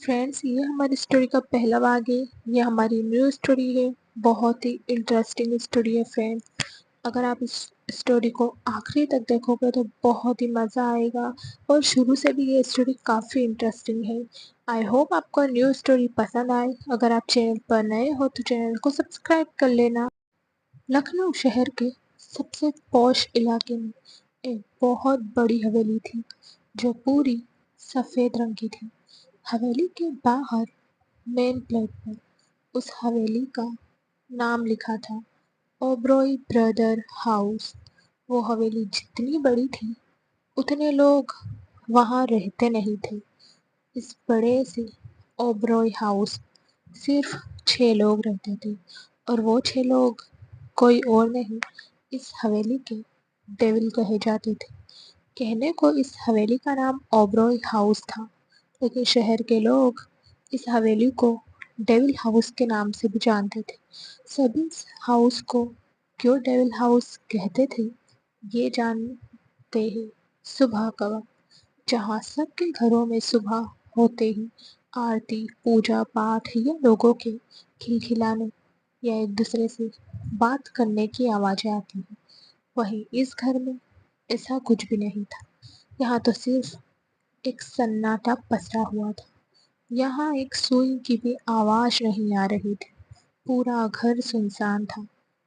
Friends, ये हमारी story का पहला भाग है। ये हमारी न्यू स्टोरी है। बहुत ही इंटरेस्टिंग स्टोरी है फ्रेंड्स। अगर आप इस स्टोरी को आखिरी तक देखोगे तो बहुत ही मज़ा आएगा। और शुरू से भी ये स्टोरी काफ़ी इंटरेस्टिंग है। आई होप आपको न्यू स्टोरी पसंद आए। अगर आप चैनल पर नए हो तो चैनल को सब्सक्राइब कर लेना। लखनऊ शहर के सबसे पॉश इलाके में एक बहुत बड़ी हवेली थी जो पूरी सफ़ेद रंग की थी। हवेली के बाहर मेन प्लेट पर उस हवेली का नाम लिखा था, ओबरॉय ब्रदर हाउस। वो हवेली जितनी बड़ी थी उतने लोग वहाँ रहते नहीं थे। इस बड़े से ओबरॉय हाउस सिर्फ 6 लोग रहते थे, और वो 6 लोग कोई और नहीं, इस हवेली के डेविल कहे जाते थे। कहने को इस हवेली का नाम ओबरॉय हाउस था, लेकिन शहर के लोग इस हवेली को डेविल हाउस के नाम से भी जानते थे। सभी इस हाउस को क्यों डेविल हाउस कहते थे, ये जानते ही सुबह का वक्त, जहाँ सबके घरों में सुबह होते ही आरती, पूजा पाठ या लोगों के खिलखिलाने या एक दूसरे से बात करने की आवाज़ें आती हैं, वहीं इस घर में ऐसा कुछ भी नहीं था। यहाँ तो सिर्फ एक सन्नाटा पसरा हुआ था। यहाँ एक सुई की भी आवाज़ नहीं आ रही थी। पूरा घर सुनसान था।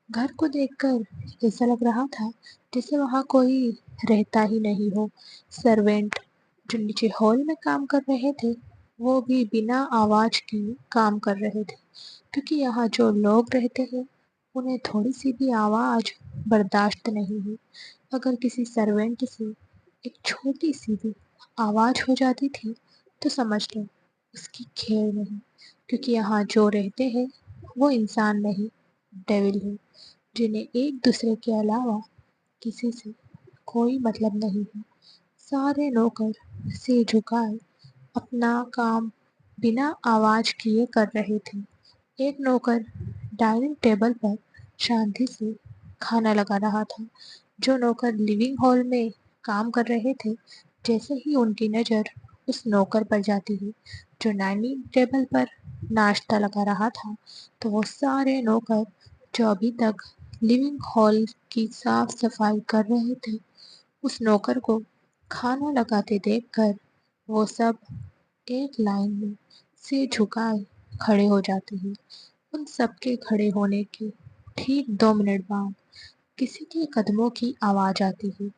घर को देखकर ऐसा लग रहा था जैसे वहाँ कोई रहता ही नहीं हो। सर्वेंट जो नीचे हॉल में काम कर रहे थे, वो भी बिना आवाज़ के काम कर रहे थे, क्योंकि यहाँ जो लोग रहते हैं उन्हें थोड़ी सी भी आवाज़ बर्दाश्त नहीं है। अगर किसी सर्वेंट से एक छोटी सी भी आवाज़ हो जाती थी तो समझ लो उसकी खैर नहीं, क्योंकि यहाँ जो रहते हैं वो इंसान नहीं, डेविल है, जिन्हें एक दूसरे के अलावा किसी से कोई मतलब नहीं है। सारे नौकर सिर झुकाए अपना काम बिना आवाज़ किए कर रहे थे। एक नौकर डाइनिंग टेबल पर शांति से खाना लगा रहा था। जो नौकर लिविंग हॉल में काम कर रहे थे, जैसे ही उनकी नज़र उस नौकर पर जाती है जो डाइनिंग टेबल पर नाश्ता लगा रहा था, तो वो सारे नौकर जो अभी तक लिविंग हॉल की साफ सफाई कर रहे थे, उस नौकर को खाना लगाते देखकर वो सब एक लाइन में सिर झुकाए खड़े हो जाते हैं। उन सबके खड़े होने के ठीक 2 मिनट बाद किसी के कदमों की आवाज़ आती है।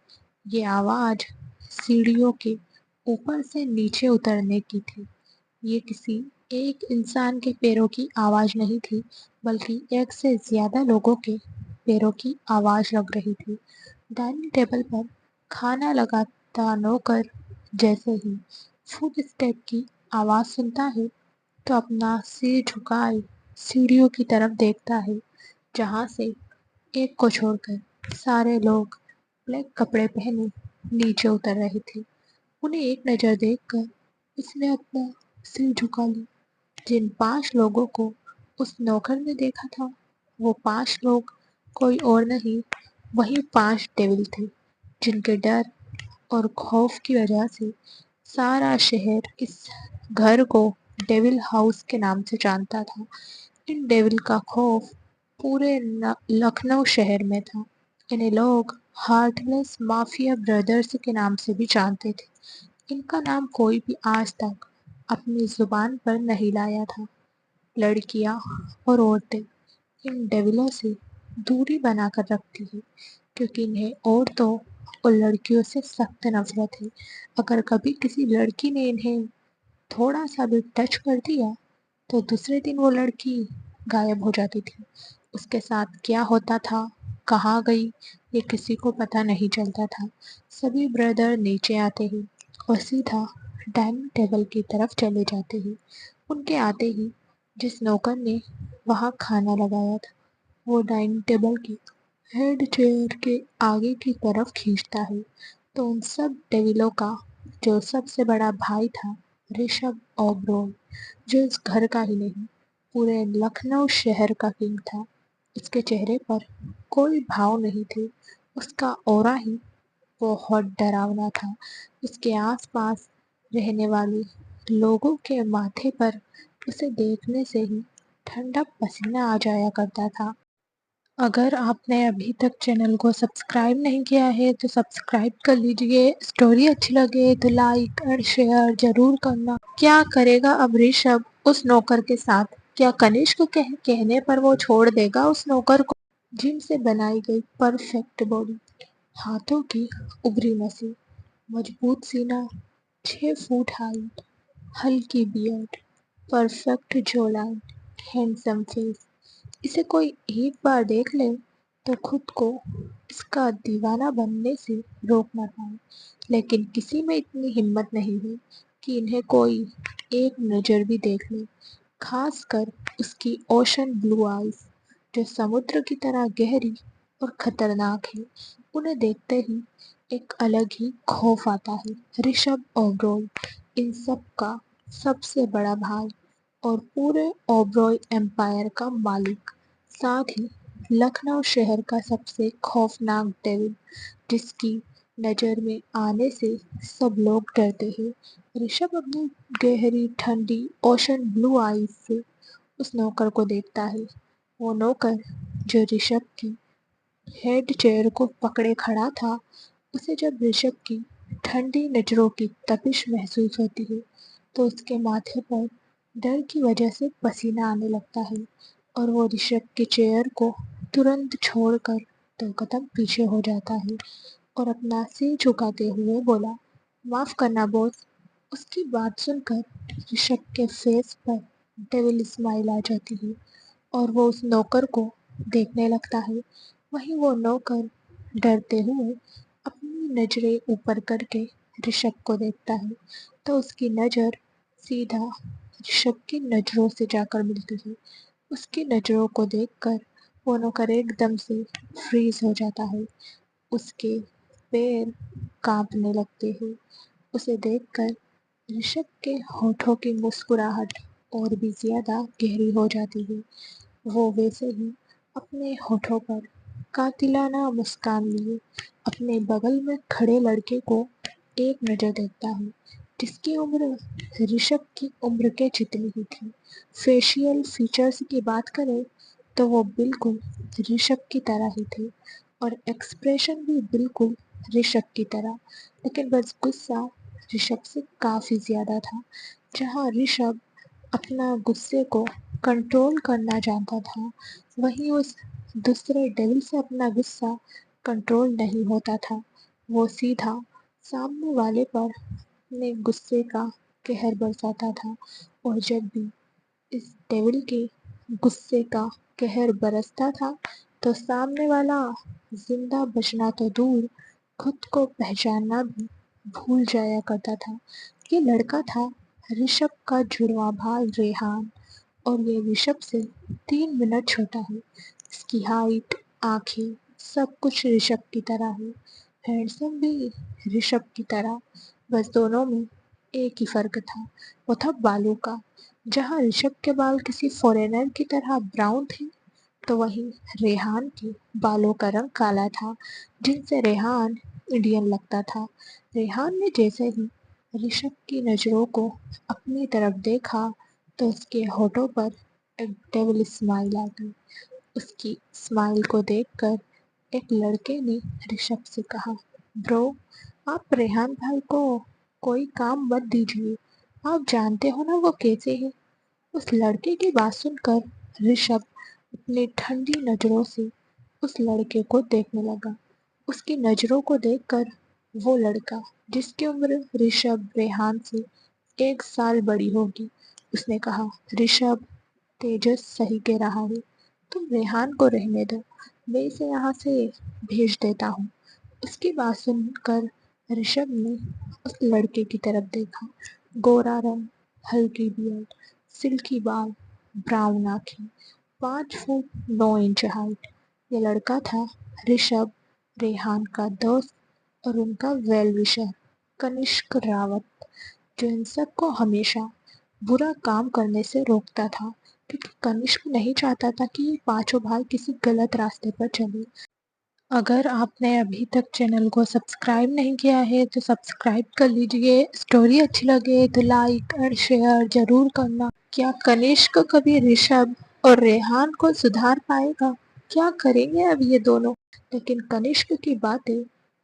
ये आवाज़ सीढ़ियों के ऊपर से नीचे उतरने की थी। ये किसी एक इंसान के पैरों की आवाज़ नहीं थी, बल्कि एक से ज़्यादा लोगों के पैरों की आवाज़ लग रही थी। डाइनिंग टेबल पर खाना लगाता नौकर जैसे ही फुट स्टेप की आवाज़ सुनता है तो अपना सिर झुकाए सीढ़ियों की तरफ देखता है, जहाँ से एक को छोड़कर सारे लोग ब्लैक कपड़े पहने नीचे उतर रहे थे। उन्हें एक नज़र देखकर उसने अपना सिर झुका लिया। जिन 5 लोगों को उस नौकर ने देखा था, वो 5 लोग कोई और नहीं, वही 5 डेविल थे, जिनके डर और खौफ की वजह से सारा शहर इस घर को डेविल हाउस के नाम से जानता था। इन डेविल का खौफ पूरे लखनऊ शहर में था। इन्हें लोग हार्टलेस माफिया ब्रदर्स के नाम से भी जानते थे। इनका नाम कोई भी आज तक अपनी जुबान पर नहीं लाया था। लड़कियां और औरतें इन डेविलों से दूरी बनाकर रखती है, क्योंकि इन्हें औरतों और लड़कियों से सख्त नफरत है। अगर कभी किसी लड़की ने इन्हें थोड़ा सा भी टच कर दिया तो दूसरे दिन वो लड़की गायब हो जाती थी। उसके साथ क्या होता था, कहाँ गई, ये किसी को पता नहीं चलता था। सभी ब्रदर नीचे आते ही और सीधा डाइनिंग टेबल की तरफ चले जाते ही। उनके आते ही जिस नौकर ने वहाँ खाना लगाया था, वो डाइनिंग टेबल की हेड चेयर के आगे की तरफ खींचता है, तो उन सब डेविलों का जो सबसे बड़ा भाई था, ऋषभ ओबरॉय, जो इस घर का ही नहीं पूरे लखनऊ शहर का किंग था, उसके चेहरे पर कोई भाव नहीं थे। उसका ऑरा ही बहुत डरावना था। उसके आसपास रहने वाले लोगों के माथे पर उसे देखने से ही ठंडा पसीना आ जाया करता था। अगर आपने अभी तक चैनल को सब्सक्राइब नहीं किया है तो सब्सक्राइब कर लीजिए। स्टोरी अच्छी लगे तो लाइक और शेयर जरूर करना। क्या करेगा अब ऋषभ उस नौकर के साथ? क्या कनिष्क कहने पर वो छोड़ देगा उस नौकर को? जिम से बनाई गई परफेक्ट बॉडी, हाथों की उभरी नसें, मजबूत सीना, 6 फुट हाइट, हल्की beard, perfect jawline, handsome face. इसे कोई एक बार देख ले तो खुद को इसका दीवाना बनने से रोक ना पाए, लेकिन किसी में इतनी हिम्मत नहीं है कि इन्हें कोई एक नज़र भी देख ले। खासकर उसकी ओशन ब्लू आईज, जो समुद्र की तरह गहरी और खतरनाक है। उन्हें देखते ही एक अलग ही खौफ आता है। ऋषभ ओबरॉय इन सब का सबसे बड़ा भाई और पूरे ओबरॉय एम्पायर का मालिक, साथ ही लखनऊ शहर का सबसे खौफनाक डेविल, जिसकी नज़र में आने से सब लोग डरते हैं। ऋषभ अपनी गहरी ठंडी ओशन ब्लू आईज से उस नौकर को देखता है। वो नौकर जो ऋषभ की हेड चेयर को पकड़े खड़ा था, उसे जब ऋषभ की ठंडी नज़रों की तपिश महसूस होती है तो उसके माथे पर डर की वजह से पसीना आने लगता है और वो ऋषभ के चेयर को तुरंत छोड़कर 2 कदम पीछे हो जाता है और अपना सिर झुकाते हुए बोला, माफ करना बॉस। उसकी बात सुनकर ऋषभ के फेस पर डेविल स्माइल आ जाती है और वो उस नौकर को देखने लगता है। वहीं वो नौकर डरते हुए अपनी नजरें ऊपर करके ऋषभ को देखता है तो उसकी नज़र सीधा ऋषभ की नज़रों से जाकर मिलती है। उसकी नज़रों को देखकर वो नौकर एकदम से फ्रीज हो जाता है। उसके पैर कांपने लगते हैं। उसे देखकर ऋषभ के होठों की मुस्कुराहट और भी ज्यादा गहरी हो जाती है। वो वैसे ही अपने होठों पर कातिलाना मुस्कान लिए अपने बगल में खड़े लड़के को एक नज़र देखता है, जिसकी उम्र ऋषभ की उम्र के जितनी ही थी। फेशियल फीचर्स की बात करें तो वो बिल्कुल ऋषभ की तरह ही थे और एक्सप्रेशन भी बिल्कुल ऋषभ की तरह, लेकिन बस गुस्सा ऋषभ से काफ़ी ज़्यादा था। जहाँ ऋषभ अपना गुस्से को कंट्रोल करना जानता था, वहीं उस दूसरे डेविल से अपना गुस्सा कंट्रोल नहीं होता था। वो सीधा सामने वाले पर अपने गुस्से का कहर बरसाता था और जब भी इस डेविल के गुस्से का कहर बरसता था तो सामने वाला जिंदा बचना तो दूर, खुद को पहचानना भी भूल जाया करता था। ये लड़का था ऋषभ का जुड़वा भाई रेहान और ये ऋषभ से 3 मिनट छोटा है। इसकी हाइट, आंखें, सब कुछ ऋषभ की तरह है। हैंडसम भी ऋषभ की तरह, बस दोनों में एक ही फर्क था, वो था बालों का। जहाँ ऋषभ के बाल किसी फॉरेनर की तरह ब्राउन थे तो वहीं रेहान के बालों का रंग काला था, जिनसे रेहान इंडियन लगता था। रेहान ने जैसे ही ऋषभ की नज़रों को अपनी तरफ देखा तो उसके होठों पर एक डेविल स्माइल आ गई। उसकी स्माइल को देखकर एक लड़के ने ऋषभ से कहा, ब्रो, आप रेहान भाई को कोई काम मत दीजिए, आप जानते हो ना वो कैसे है। उस लड़के की बात सुनकर ऋषभ अपनी ठंडी नज़रों से उस लड़के को देखने लगा। उसकी नज़रों को देखकर वो लड़का, जिसकी उम्र ऋषभ रेहान से 1 साल बड़ी होगी, उसने कहा, ऋषभ, तेजस सही कह रहा है, तुम रेहान को रहने दो, मैं इसे यहाँ से भेज देता हूँ। उसकी बात सुनकर ऋषभ ने उस लड़के की तरफ देखा। गोरा रंग, हल्की बियर्ड, सिल्की बाल, ब्राउन आँखें, 5 फुट 9 इंच हाइट। ये लड़का था ऋषभ, रेहान का दोस्त और उनका वेल विशर कनिष्क रावत, जो इन सबको हमेशा बुरा काम करने से रोकता था, क्योंकि कनिष्क नहीं चाहता था कि ये पांचों भाई किसी गलत रास्ते पर चले। अगर आपने अभी तक चैनल को सब्सक्राइब नहीं किया है तो सब्सक्राइब कर लीजिए। स्टोरी अच्छी लगे तो लाइक और शेयर ज़रूर करना। क्या कनिष्क कभी ऋषभ और रेहान को सुधार पाएगा? क्या करेंगे अब ये दोनों? लेकिन कनिष्क की बातें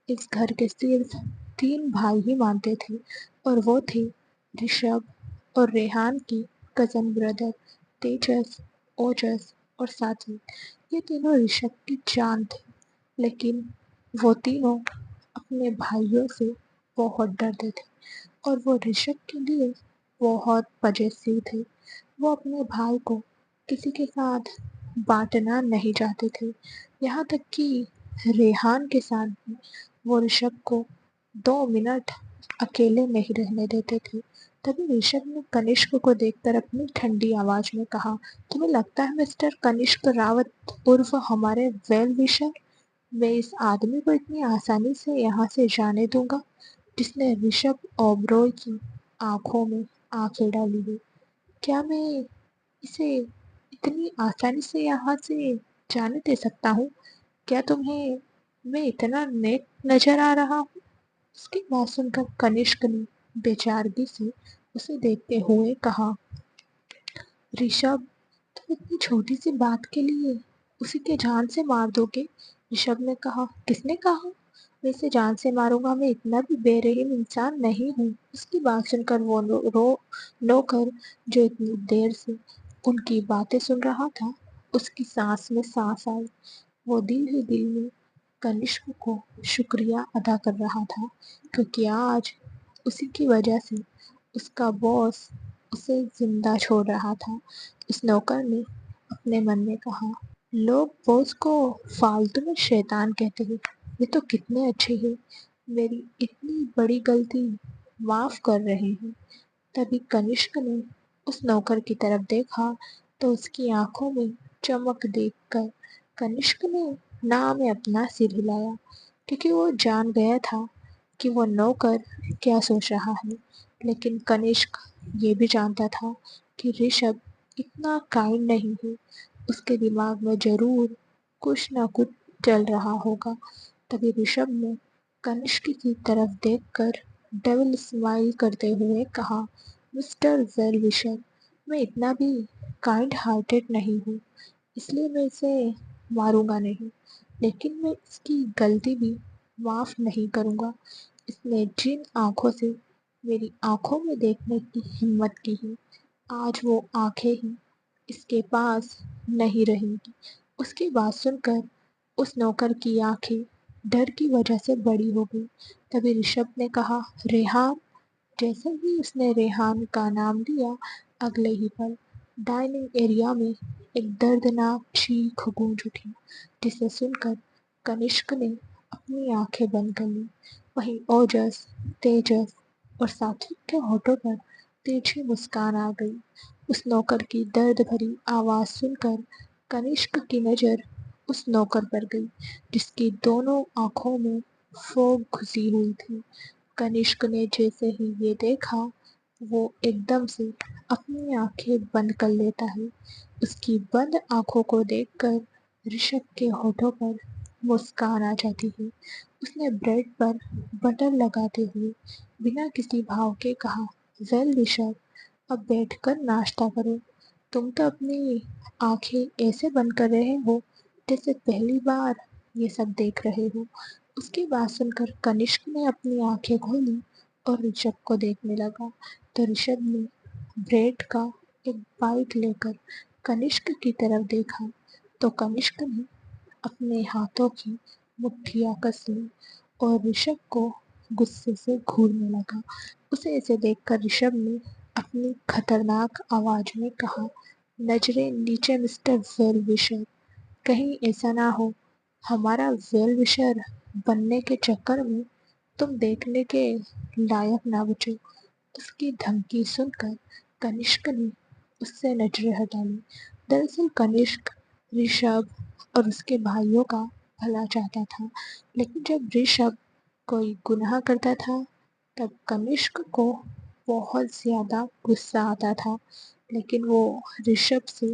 इस घर के सिर्फ 3 भाई ही मानते थे और वो थे ऋषभ और रेहान की कज़न ब्रदर तेजस, ओजस और सात्विक। ये तीनों ऋषभ की जान थे। लेकिन वो तीनों अपने भाइयों से बहुत डरते थे और वो ऋषभ के लिए बहुत पजेसिव थे। वो अपने भाई को किसी के साथ बांटना नहीं चाहते थे। यहाँ तक कि रेहान के साथ भी वो ऋषभ को 2 मिनट अकेले नहीं रहने देते थे। तभी ऋषभ ने कनिष्क को देखकर अपनी ठंडी आवाज में कहा, तुम्हें लगता है मिस्टर कनिष्क रावत उर्फ हमारे वेल विशर, मैं इस आदमी को इतनी आसानी से यहाँ से जाने दूंगा जिसने ऋषभ ओबरॉय की आंखों में आंखें डाली है? क्या मैं इसे इतनी आसानी से यहाँ से जाने दे सकता हूँ? क्या तुम्हें मैं इतना नेक नजर आ रहा हूँ? उसकी बात सुनकर कनिष्क ने बेचारगी से उसे देखते हुए कहा, ऋषभ, तुम इतनी छोटी सी बात के लिए उसी के जान से मार दोगे? ऋषभ ने कहा, किसने कहा मैं इसे जान से मारूंगा? मैं इतना भी बेरहम इंसान नहीं हूँ। उसकी बात सुनकर वो नौकर जो इतनी देर से उनकी बातें सुन रहा था, उसकी सांस में सांस आई। वो दिल ही दिल में कनिष्क को शुक्रिया अदा कर रहा था क्योंकि आज उसी की वजह से उसका बॉस उसे जिंदा छोड़ रहा था। उस नौकर ने अपने मन में कहा, लोग बॉस को फालतू में शैतान कहते हैं, ये तो कितने अच्छे हैं, मेरी इतनी बड़ी गलती माफ कर रहे हैं। तभी कनिष्क ने उस नौकर की तरफ देखा तो उसकी आंखों में चमक देखकर कनिष्क ने ना में अपना सिर हिलाया क्योंकि वो जान गया था कि वो नौकर क्या सोच रहा है। लेकिन कनिष्क ये भी जानता था कि ऋषभ इतना काइंड नहीं है। उसके दिमाग में जरूर कुछ ना कुछ चल रहा होगा। तभी ऋषभ ने कनिष्क की तरफ देखकर डेविल स्माइल करते हुए कहा, मिस्टर वेल विशर, मैं इतना भी काइंड हार्टेड नहीं हूँ, इसलिए मैं इसे मारूंगा नहीं, लेकिन मैं इसकी गलती भी माफ नहीं करूंगा। इसने जिन आंखों से मेरी आंखों में देखने की हिम्मत की है, आज वो आंखें ही इसके पास नहीं रहेंगी। उसकी बात सुनकर उस नौकर की आंखें डर की वजह से बड़ी हो गई। तभी ऋषभ ने कहा, रेहान। जैसे ही उसने रेहान का नाम लिया, अगले ही पल डाइनिंग एरिया में एक दर्दनाक चीख गूंज उठी, जिसे सुनकर कनिष्क ने अपनी आंखें बंद कर ली। वहीं ओजस, तेजस और सात्विक के होठों पर तिरछी मुस्कान आ गई। उस नौकर की दर्द भरी आवाज सुनकर कनिष्क की नजर उस नौकर पर गई जिसकी दोनों आंखों में फोग घुसी हुई थी। कनिष्क ने जैसे ही ये देखा, वो एकदम से अपनी आंखें बंद कर लेता है। उसकी बंद आंखों को देखकर ऋषभ के होठों पर मुस्कान आ जाती है। उसने ब्रेड पर बटर लगाते हुए बिना किसी भाव के कहा, वेल ऋषभ, अब बैठकर नाश्ता करो। तुम तो अपनी आंखें ऐसे बंद कर रहे हो जैसे पहली बार ये सब देख रहे हो। उसकी बात सुनकर कनिष्क ने अपनी आंखें खोली और ऋषभ को देखने लगा। तो ऋषभ ने ब्रेड का एक बाइट लेकर कनिष्क की तरफ देखा तो कनिष्क ने अपने हाथों की मुट्ठियां कस ली और ऋषभ को गुस्से से घूरने लगा। उसे ऐसे देखकर ऋषभ ने अपनी खतरनाक आवाज में कहा, नजरें नीचे मिस्टर वेल विशर, कहीं ऐसा ना हो हमारा वेल विशर बनने के चक्कर में तुम देखने के लायक ना बचो। उसकी धमकी सुनकर कनिष्क ने उससे नजरें हटा ली। दरअसल कनिष्क ऋषभ और उसके भाइयों का भला चाहता था, लेकिन जब ऋषभ कोई गुनाह करता था तब कनिष्क को बहुत ज्यादा गुस्सा आता था। लेकिन वो ऋषभ से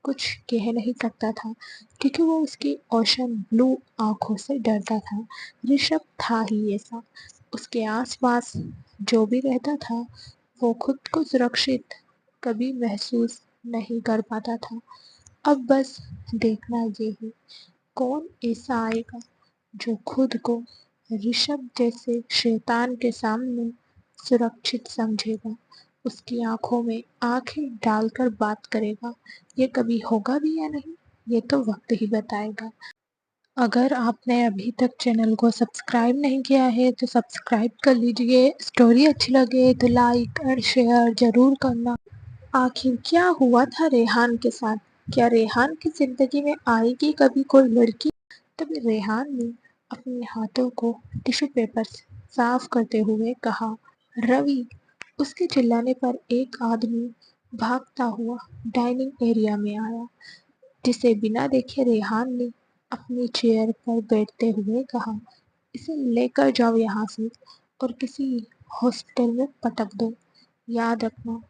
कुछ कह नहीं सकता था क्योंकि वो उसकी ओशन ब्लू आंखों से डरता था। ऋषभ था ही ऐसा। उसके आसपास जो भी रहता था वो खुद को सुरक्षित कभी महसूस नहीं कर पाता था। अब बस देखना ये है कौन ऐसा आएगा जो खुद को ऋषभ जैसे शैतान के सामने सुरक्षित समझेगा, उसकी आंखों में आंखें डालकर बात करेगा। ये कभी होगा भी या नहीं, ये तो वक्त ही बताएगा। अगर आपने अभी तक चैनल को सब्सक्राइब नहीं किया है तो सब्सक्राइब कर लीजिए। स्टोरी अच्छी लगे तो लाइक और शेयर जरूर करना। आखिर क्या हुआ था रेहान के साथ? क्या रेहान की जिंदगी में आएगी कभी कोई लड़की? तभी रेहान ने अपने हाथों को टिश्यू पेपर से साफ करते हुए कहा, रवि। उसके चिल्लाने पर एक आदमी भागता हुआ डाइनिंग एरिया में आया, जिसे बिना देखे रेहान ने अपनी चेयर पर बैठते हुए कहा, इसे लेकर जाओ यहाँ से और किसी हॉस्पिटल में पटक दो। याद रखना,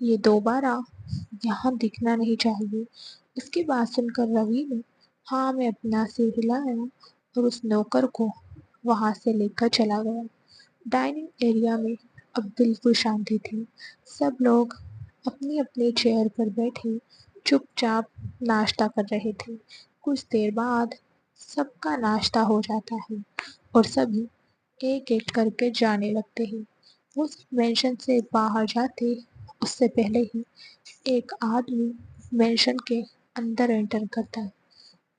ये दोबारा यहाँ दिखना नहीं चाहिए। उसकी बात सुनकर रवि ने हाँ में अपना सिर हिलाया और उस नौकर को वहां से लेकर चला गया। डाइनिंग एरिया में अब बिल्कुल शांति थी। सब लोग अपनी अपनी चेयर पर बैठे चुपचाप नाश्ता कर रहे थे। कुछ देर बाद सबका नाश्ता हो जाता है और सभी एक एक करके जाने लगते हैं। वो मेंशन से बाहर जाते उससे पहले ही एक आदमी मेंशन के अंदर एंटर करता है।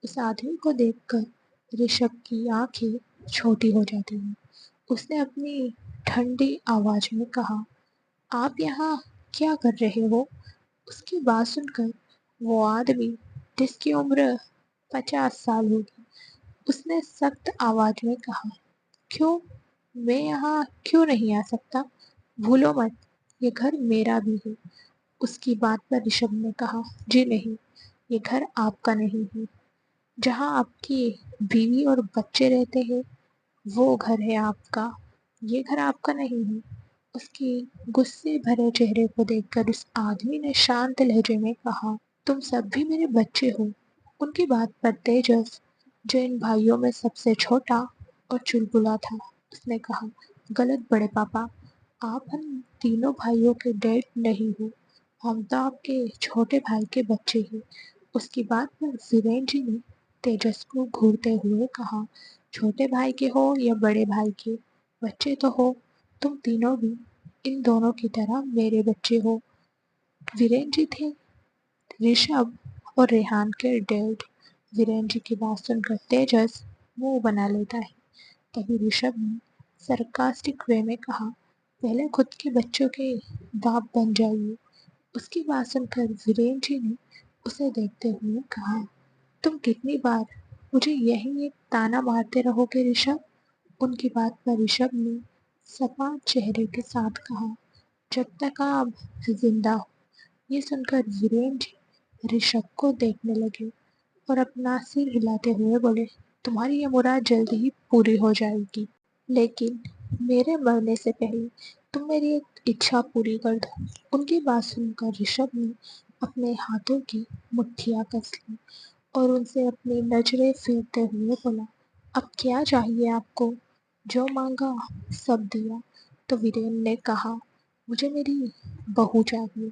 उस आदमी को देखकर ऋषभ की आंखें छोटी हो जाती हैं। उसने अपनी ठंडी आवाज में कहा, आप यहाँ क्या कर रहे हो? उसकी बात सुनकर वो आदमी, जिसकी उम्र 50 साल होगी, उसने सख्त आवाज में कहा, क्यों? मैं यहाँ क्यों नहीं आ सकता? भूलो मत, ये घर मेरा भी है। उसकी बात पर ऋषभ ने कहा, जी नहीं, ये घर आपका नहीं है। जहाँ आपकी बीवी और बच्चे रहते हैं वो घर है आपका, ये घर आपका नहीं है। उसके गुस्से भरे चेहरे को देखकर उस आदमी ने शांत लहजे में कहा, तुम सब भी मेरे बच्चे हो। उनकी बात पर तेजस, जो इन भाइयों में सबसे छोटा और चुलबुला था, उसने कहा, गलत बड़े पापा, आप हम तीनों भाइयों के डैड नहीं हो। हम तो आपके छोटे भाई के बच्चे हैं। उसकी बात पर वीरेन जी ने तेजस को घूरते हुए कहा, छोटे भाई के हो या बड़े भाई के, बच्चे तो हो। तुम तीनों भी इन दोनों की तरह मेरे बच्चे हो। वीरेन जी थे ऋषभ और रेहान के डैड। वीरेन जी की बात सुनकर तेजस मुंह बना लेता है। तभी ऋषभ ने सरकास्टिक वे में कहा, पहले खुद के बच्चों के बाप बन जाइए। उसकी बात सुनकर वीरेन जी ने उसे देखते हुए कहा, तुम कितनी बार मुझे यही एक ताना मारते रहोगे ऋषभ? उनकी बात पर ऋषभ ने सपाट चेहरे के साथ कहा, जब तक आप जिंदा हो। ये सुनकर वीरेन जी ऋषभ को देखने लगे और अपना सिर हिलाते हुए बोले, तुम्हारी ये मुराद जल्दी ही पूरी हो जाएगी, लेकिन मेरे मरने से पहले तुम मेरी एक इच्छा पूरी कर दो। उनकी बात सुनकर ऋषभ ने अपने हाथों की मुट्ठियां कस ली और उनसे अपनी नजरें फेरते हुए बोला, अब क्या चाहिए आपको? जो मांगा सब दिया। तो वीरेन ने कहा, मुझे मेरी बहू चाहिए।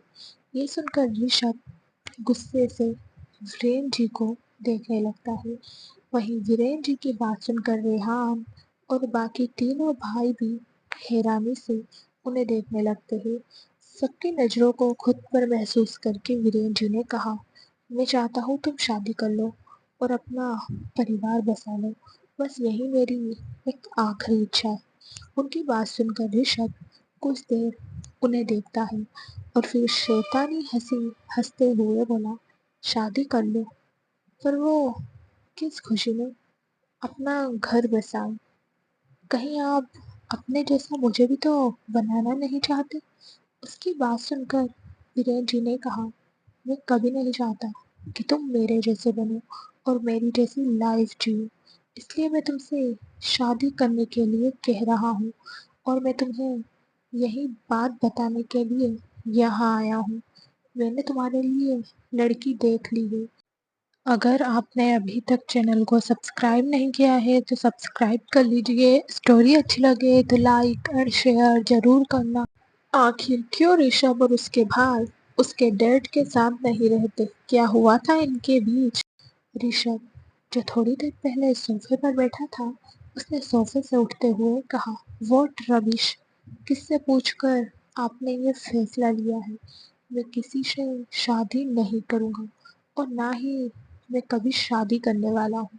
ये सुनकर ऋषभ गुस्से से वीरेन जी को देखने लगता है। वहीं वीरेन जी की बात सुनकर रेहान और बाकी तीनों भाई भी हैरानी से उन्हें देखने लगते हैं। सबकी नज़रों को खुद पर महसूस करके वीरेन जी ने कहा, मैं चाहता हूँ तुम शादी कर लो और अपना परिवार बसा लो। बस यही मेरी एक आखिरी इच्छा है। उनकी बात सुनकर ऋषभ कुछ देर उन्हें देखता है और फिर शैतानी हंसी हंसते हुए बोला, शादी कर लो, पर वो किस खुशी में? अपना घर बसाओ। कहीं आप अपने जैसा मुझे भी तो बनाना नहीं चाहते? उसकी बात सुनकर वीरेन जी ने कहा, मैं कभी नहीं चाहता कि तुम मेरे जैसे बनो और मेरी जैसी लाइफ जियो। इसलिए मैं तुमसे शादी करने के लिए कह रहा हूँ और मैं तुम्हें यही बात बताने के लिए यहाँ आया हूँ। मैंने तुम्हारे लिए लड़की देख ली है। अगर आपने अभी तक चैनल को सब्सक्राइब नहीं किया है तो सब्सक्राइब कर लीजिए। स्टोरी अच्छी लगे तो लाइक और शेयर ज़रूर करना। आखिर क्यों ऋषभ और उसके भाई उसके डैड के साथ नहीं रहते? क्या हुआ था इनके बीच? ऋषभ, जो थोड़ी देर पहले सोफे पर बैठा था, उसने सोफे से उठते हुए कहा, "व्हाट रबिश! किससे पूछकर आपने ये फैसला लिया है? मैं किसी से शादी नहीं करूँगा और ना ही मैं कभी शादी करने वाला हूँ।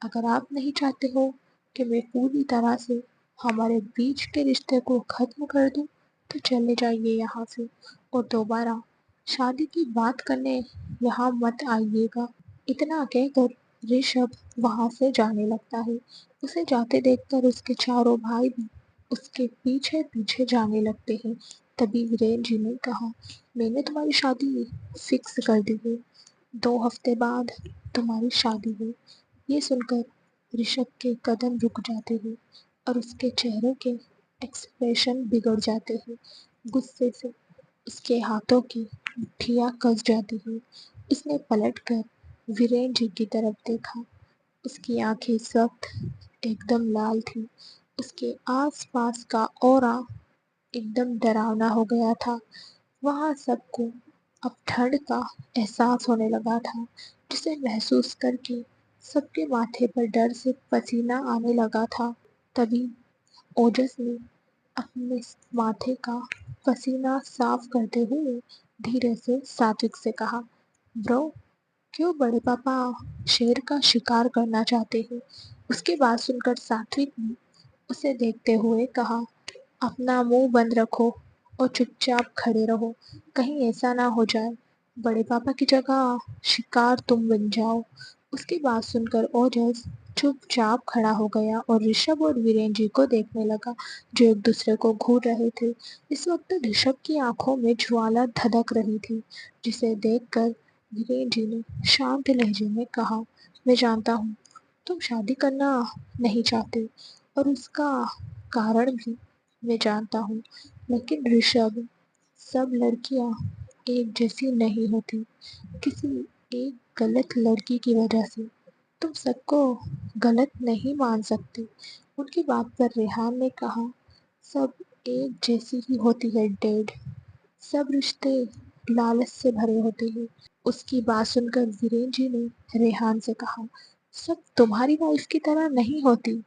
अगर आप नहीं चाहते हो कि मैं पूरी तरह से हमारे बीच के रिश्ते को ख़त्म कर दूँ, तो चले जाइए यहाँ से और दोबारा शादी की बात करने यहाँ मत आइएगा।" इतना कहकर ऋषभ वहाँ से जाने लगता है। उसे जाते देखकर उसके चारों भाई भी उसके पीछे पीछे जाने लगते हैं। तभी वीरेन जी ने कहा, "मैंने तुम्हारी शादी फिक्स कर दी है। 2 हफ्ते बाद तुम्हारी शादी है।" ये सुनकर ऋषभ के कदम रुक जाते हैं और उसके चेहरे के एक्सप्रेशन बिगड़ जाते हैं। गुस्से से उसके हाथों की मुट्ठियाँ कस जाती हैं। उसने पलटकर वीरेन जी की तरफ देखा। उसकी आंखें सख्त एकदम लाल थीं। उसके आस-पास का ऑरा एकदम डरावना हो गया था। वहाँ सबको अब ठंड का एहसास होने लगा था, जिसे महसूस करके सबके माथे पर डर से पसीना आने लगा था। तभी ओजस ने अपने माथे का पसीना साफ करते हुए धीरे से सात्विक से कहा, "ब्रो, क्यों बड़े पापा शेर का शिकार करना चाहते हैं?" उसकी बात सुनकर सात्विक ने उसे देखते हुए कहा, "अपना मुंह बंद रखो और चुपचाप खड़े रहो। कहीं ऐसा ना हो जाए बड़े पापा की जगह शिकार तुम बन जाओ।" उसकी बात सुनकर ओजस चुपचाप खड़ा हो गया और ऋषभ और वीरेन जी को देखने लगा, जो एक दूसरे को घूर रहे थे। इस वक्त ऋषभ की आंखों में ज्वाला धधक रही थी, जिसे देखकर वीरेन जी ने शांत लहजे में कहा, "मैं जानता हूँ तुम शादी करना नहीं चाहते और उसका कारण भी मैं जानता हूँ, लेकिन ऋषभ, सब लड़कियाँ एक जैसी नहीं होती। किसी एक गलत लड़की की वजह से तुम सबको गलत नहीं मान सकते।" उनकी बात पर रेहान ने कहा, "सब एक जैसी ही होती है डैड। सब रिश्ते लालच से भरे होते हैं।" उसकी बात सुनकर वीरेन जी ने रेहान से कहा, "सब तुम्हारी वाइफ की तरह नहीं होती।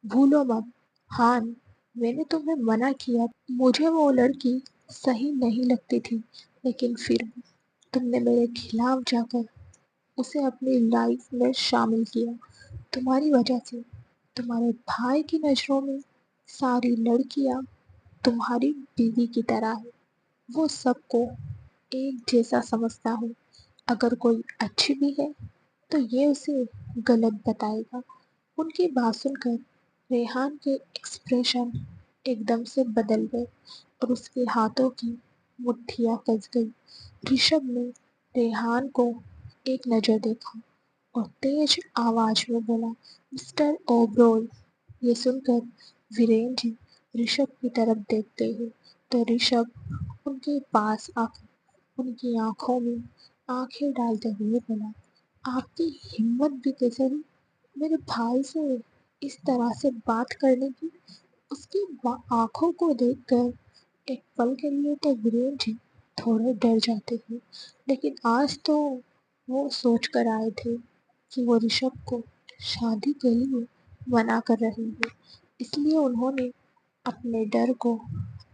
भूलो मत, हान, मैंने तुम्हें मना किया। मुझे वो लड़की सही नहीं लगती थी, लेकिन फिर भी तुमने मेरे खिलाफ जाकर उसे अपनी लाइफ में शामिल किया। तुम्हारी वजह से तुम्हारे भाई की नज़रों में सारी लड़कियां तुम्हारी बीवी की तरह है। वो सबको एक जैसा समझता हूँ। अगर कोई अच्छी भी है तो ये उसे गलत बताएगा।" उनकी बात सुनकर रेहान के एक्सप्रेशन एकदम से बदल गए और उसके हाथों की मुट्ठियाँ कस गई। ऋषभ ने रेहान को एक नज़र देखा और तेज आवाज में बोला, "मिस्टर ओबरॉय।" ये सुनकर वीरेन जी ऋषभ की तरफ देखते ही तो ऋषभ उनके पास आकर उनकी आंखों में आंखें डालते हुए बोला, "आपकी हिम्मत भी कैसे हुई मेरे भाई से इस तरह से बात करने की?" उसकी आंखों को देखकर एक पल के लिए तो वीरेन जी थोड़े डर जाते हैं, लेकिन आज तो वो सोच कर आए थे कि वो ऋषभ को शादी के लिए मना कर रही है, इसलिए उन्होंने अपने डर को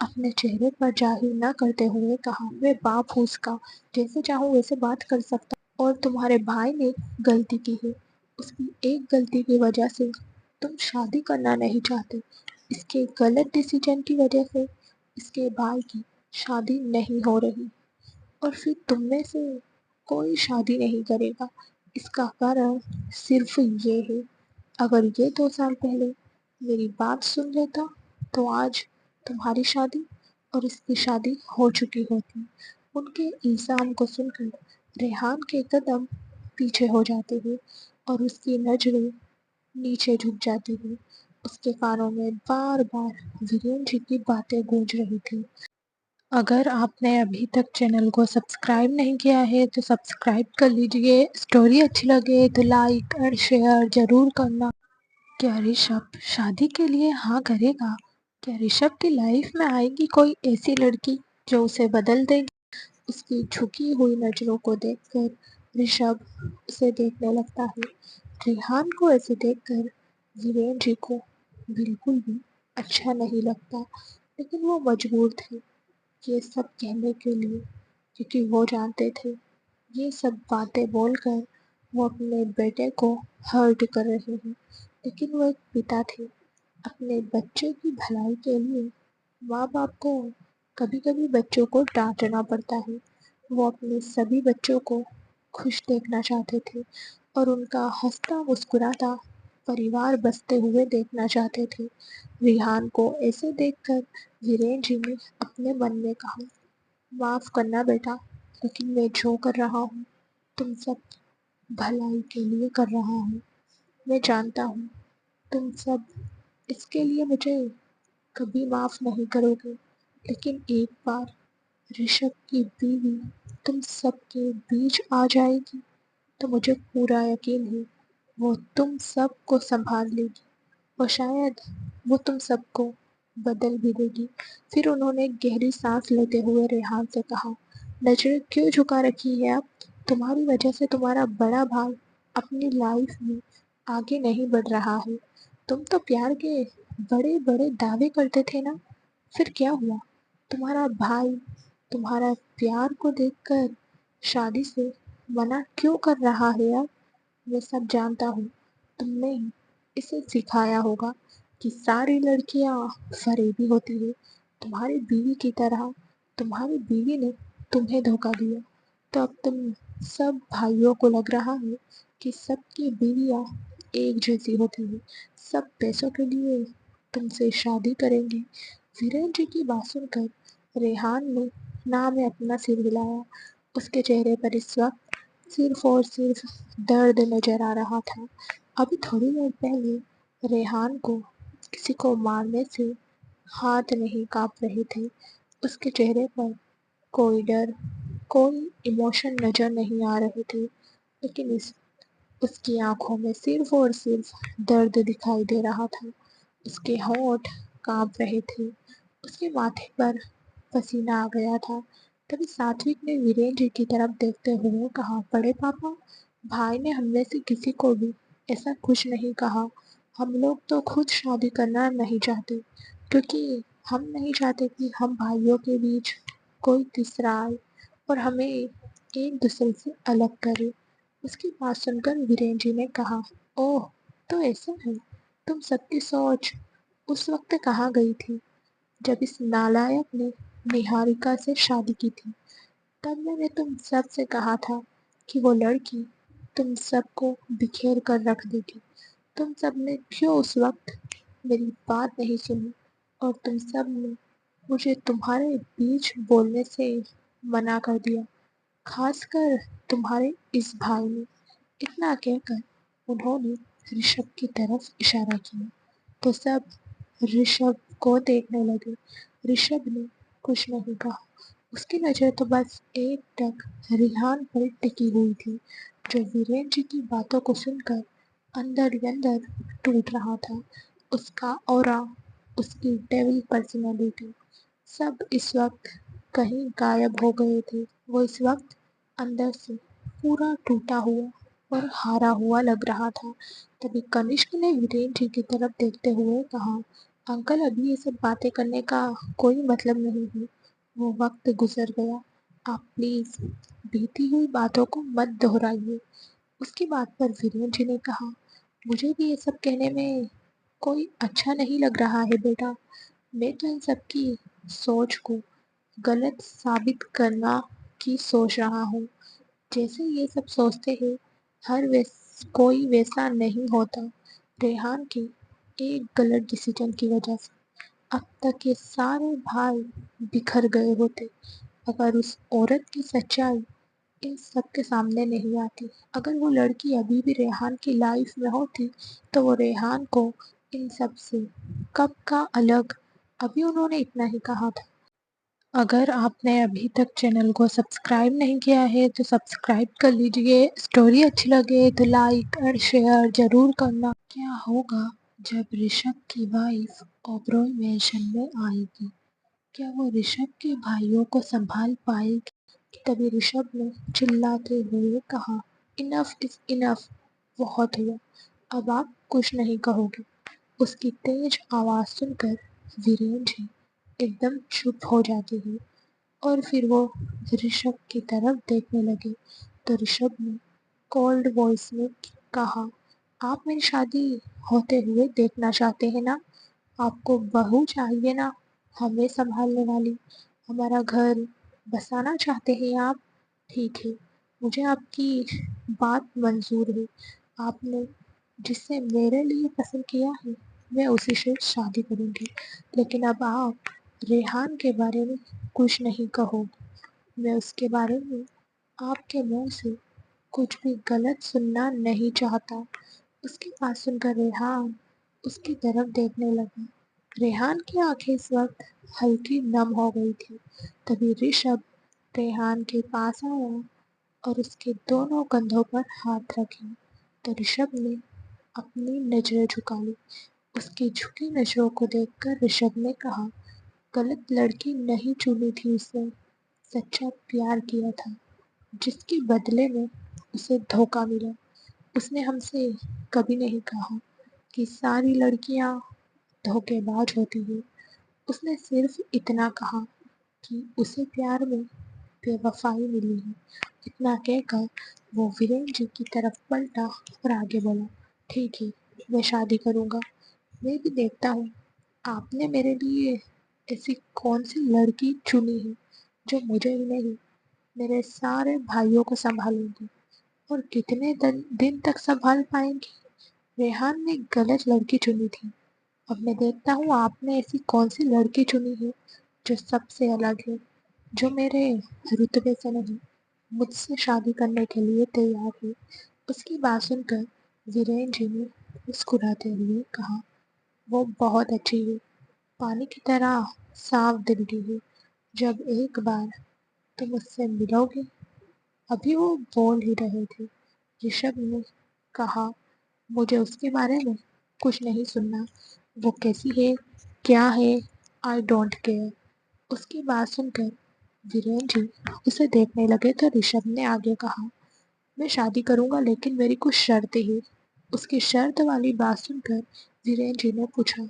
अपने चेहरे पर जाहिर न करते हुए कहा, "मैं बाप हूँ उसका, जैसे चाहूँ वैसे बात कर सकता हूँ और तुम्हारे भाई ने गलती की है। उसकी एक गलती की वजह से तुम शादी करना नहीं चाहते। इसके गलत डिसीजन की वजह से इसके भाई की शादी नहीं हो रही और फिर तुम में से कोई शादी नहीं करेगा। इसका कारण सिर्फ ये है, अगर ये 2 साल पहले मेरी बात सुन लेता तो आज तुम्हारी शादी और इसकी शादी हो चुकी होती।" उनके इल्ज़ाम को सुनकर रेहान के कदम पीछे हो जाते हैं और उसकी नज़रें नीचे झुक जाती हैं। उसके कानों में बार बार वीरेन जी की बातें गूंज रही थी, अगर आपने अभी तक चैनल को सब्सक्राइब नहीं किया है तो सब्सक्राइब कर लीजिए। स्टोरी अच्छी लगे तो लाइक और शेयर ज़रूर करना। क्या ऋषभ शादी के लिए हाँ करेगा? क्या ऋषभ की लाइफ में आएगी कोई ऐसी लड़की जो उसे बदल देगी? उसकी झुकी हुई नज़रों को देखकर ऋषभ उसे देखने लगता है। रेहान को ऐसे देखकर वीरेन जी को बिल्कुल भी अच्छा नहीं लगता, लेकिन वो मजबूर थे ये सब कहने के लिए, क्योंकि वो जानते थे ये सब बातें बोलकर वो अपने बेटे को हर्ट कर रहे हैं। लेकिन वो एक पिता थे, अपने बच्चे की भलाई के लिए माँ बाप को कभी कभी बच्चों को डांटना पड़ता है। वो अपने सभी बच्चों को खुश देखना चाहते थे और उनका हंसता मुस्कुराता परिवार बसते हुए देखना चाहते थे। रिहान को ऐसे देखकर वीरेन जी ने अपने मन में कहा, माफ करना बेटा, लेकिन मैं जो कर रहा हूँ तुम सब भलाई के लिए कर रहा हूँ। मैं जानता हूँ तुम सब इसके लिए मुझे कभी माफ नहीं करोगे, लेकिन एक बार ऋषभ की बीवी तुम सबके बीच आ जाएगी तो मुझे पूरा यकीन है वो तुम सबको संभाल लेगी और शायद वो तुम सबको बदल भी देगी। फिर उन्होंने गहरी सांस लेते हुए रेहान से कहा, नजरें क्यों झुका रखी है आप? तुम्हारी वजह से तुम्हारा बड़ा भाई अपनी लाइफ में आगे नहीं बढ़ रहा है। तुम तो प्यार के बड़े बड़े दावे करते थे ना, फिर क्या हुआ? तुम्हारा भाई तुम्हारा प्यार को देखकर शादी से मना क्यों कर रहा है यार? मैं सब जानता हूँ, तुमने ही इसे सिखाया होगा कि सारी लड़कियाँ फरेबी होती है। तुम्हारी बीवी की तरह तुम्हारी बीवी ने तुम्हें धोखा दिया, तो अब तुम सब भाइयों को लग रहा है कि सबकी बीवियाँ एक जैसी होती है, सब पैसों के लिए तुमसे शादी करेंगे। वीरेन जी की बात सुनकर रेहान ने ना में अपना सिर हिलाया। उसके चेहरे पर इस वक्त सिर्फ और सिर्फ दर्द नजर आ रहा था। अभी थोड़ी देर पहले रेहान को किसी को मारने से हाथ नहीं कांप रहे थे। उसके चेहरे पर कोई डर, कोई इमोशन नजर नहीं आ रहे थे, लेकिन इस उसकी आंखों में सिर्फ और सिर्फ दर्द दिखाई दे रहा था। उसके होंठ कांप रहे थे, उसके माथे पर पसीना आ गया था। तभी सात्विक ने वीरेन जी की तरफ देखते हुए कहा, बड़े पापा, भाई ने हम में से किसी को भी ऐसा कुछ नहीं कहा। हम लोग तो खुद शादी करना नहीं चाहते, क्योंकि हम नहीं चाहते कि हम भाइयों के बीच कोई तीसरा आए और हमें एक दूसरे से अलग करे। उसकी बात सुनकर वीरेन जी ने कहा, ओह, तो ऐसा है। तुम सबकी सोच उस वक्त कहाँ गई थी जब इस नालायक ने निहारिका से शादी की थी? तब मैंने तुम सब से कहा था कि वो लड़की तुम सबको बिखेर कर रख देगी। तुम सब ने क्यों उस वक्त मेरी बात नहीं सुनी और तुम सब ने मुझे तुम्हारे बीच बोलने से मना कर दिया, खासकर तुम्हारे इस भाई ने। इतना कहकर उन्होंने ऋषभ की तरफ इशारा किया तो सब ऋषभ को देखने लगे। ऋषभ ने कुछ नहीं कहा, उसकी नज़र तो बस एक टक रिहान पर टिकी हुई थी, जो वीरेन जी की बातों को सुनकर अंदर ही अंदर टूट रहा था। उसका ऑरा, उसकी डेविल पर्सनालिटी सब इस वक्त कहीं गायब हो गए थे। वो इस वक्त अंदर से पूरा टूटा हुआ और हारा हुआ लग रहा था। तभी कनिष्क ने वीरेन जी की तरफ देखते हुए कहा, अंकल, अभी ये सब बातें करने का कोई मतलब नहीं है। वो वक्त गुजर गया। आप प्लीज बीती हुई बातों को मत दोहराइए। उसकी बात पर वीरेन जी ने कहा, मुझे भी ये सब कहने में कोई अच्छा नहीं लग रहा है बेटा। मैं तो इन सब की सोच को गलत साबित करना की सोच रहा हूँ। जैसे ये सब सोचते हैं, कोई वैसा नहीं होता। रेहान के एक गलत डिसीजन की वजह से अब तक ये सारे भाई बिखर गए होते, अगर उस औरत की सच्चाई इन सब के सामने नहीं आती। अगर वो लड़की अभी भी रेहान की लाइफ में होती तो वो रेहान को इन सब से कब का अलग, अभी उन्होंने इतना ही कहा था। अगर आपने अभी तक चैनल को सब्सक्राइब नहीं किया है तो सब्सक्राइब कर लीजिए। स्टोरी अच्छी लगे तो लाइक और शेयर ज़रूर करना। क्या होगा जब ऋषभ की वाइफ ओबरॉय मैंशन में आएगी? क्या वो ऋषभ के भाइयों को संभाल पाएगी? तभी ऋषभ ने चिल्लाते हुए कहा, इनफ इज इनफ, बहुत हुआ, अब आप कुछ नहीं कहोगे। उसकी तेज आवाज सुनकर वीरेन जी एकदम चुप हो जाते हैं और फिर वो ऋषभ की तरफ देखने लगे तो ऋषभ ने कोल्ड वॉइस में कहा, आप मेरी शादी होते हुए देखना चाहते हैं ना? आपको बहू चाहिए ना, हमें संभालने वाली, हमारा घर बसाना चाहते हैं आप? ठीक है, मुझे आपकी बात मंजूर है। आपने जिसे मेरे लिए पसंद किया है मैं उसी से शादी करूंगी, लेकिन अब आप रेहान के बारे में कुछ नहीं कहो। मैं उसके बारे में आपके मुंह से कुछ भी गलत सुनना नहीं चाहता। उसकी बात सुनकर रेहान उसकी तरफ देखने लगा। रेहान की आंखें इस वक्त हल्की नम हो गई थी। तभी ऋषभ रेहान के पास आया और उसके दोनों कंधों पर हाथ रखे। तो ऋषभ ने अपनी नजरें झुका ली। उसकी झुकी नजरों को देखकर ऋषभ ने कहा, गलत लड़की नहीं चुनी थी उसने, सच्चा प्यार किया था, जिसके बदले में उसे धोखा मिला। उसने हमसे कभी नहीं कहा कि सारी लड़कियां धोखेबाज होती हैं। उसने सिर्फ इतना कहा कि उसे प्यार में बेवफाई मिली है। इतना कहकर वो वीरेन जी की तरफ पलटा और आगे बोला, ठीक है, मैं शादी करूंगा। मैं भी देखता हूँ आपने मेरे लिए ऐसी कौन सी लड़की चुनी है जो मुझे ही नहीं, मेरे सारे भाइयों को संभालेंगी। और कितने दिन तक संभाल पाएंगी? रेहान ने गलत लड़की चुनी थी। अब मैं देखता हूँ आपने ऐसी कौन सी लड़की चुनी है जो सबसे अलग है, जो मेरे रुतबे से नहीं, मुझसे शादी करने के लिए तैयार है। उसकी बात सुनकर वीरेन जी ने मुस्कुराते हुए कहा, वो बहुत अच्छी है, पानी की तरह साफ दिल की है। जब एक बार तुम उससे मिलोगे। अभी वो बोल ही रहे थे, ऋषभ ने कहा, मुझे उसके बारे में कुछ नहीं सुनना। वो कैसी है, क्या है, आई डोंट केयर। उसकी बात सुनकर वीरेन जी उसे देखने लगे तो ऋषभ ने आगे कहा, मैं शादी करूंगा लेकिन मेरी कुछ शर्तें हैं। उसकी शर्त वाली बात सुनकर वीरेन जी ने पूछा,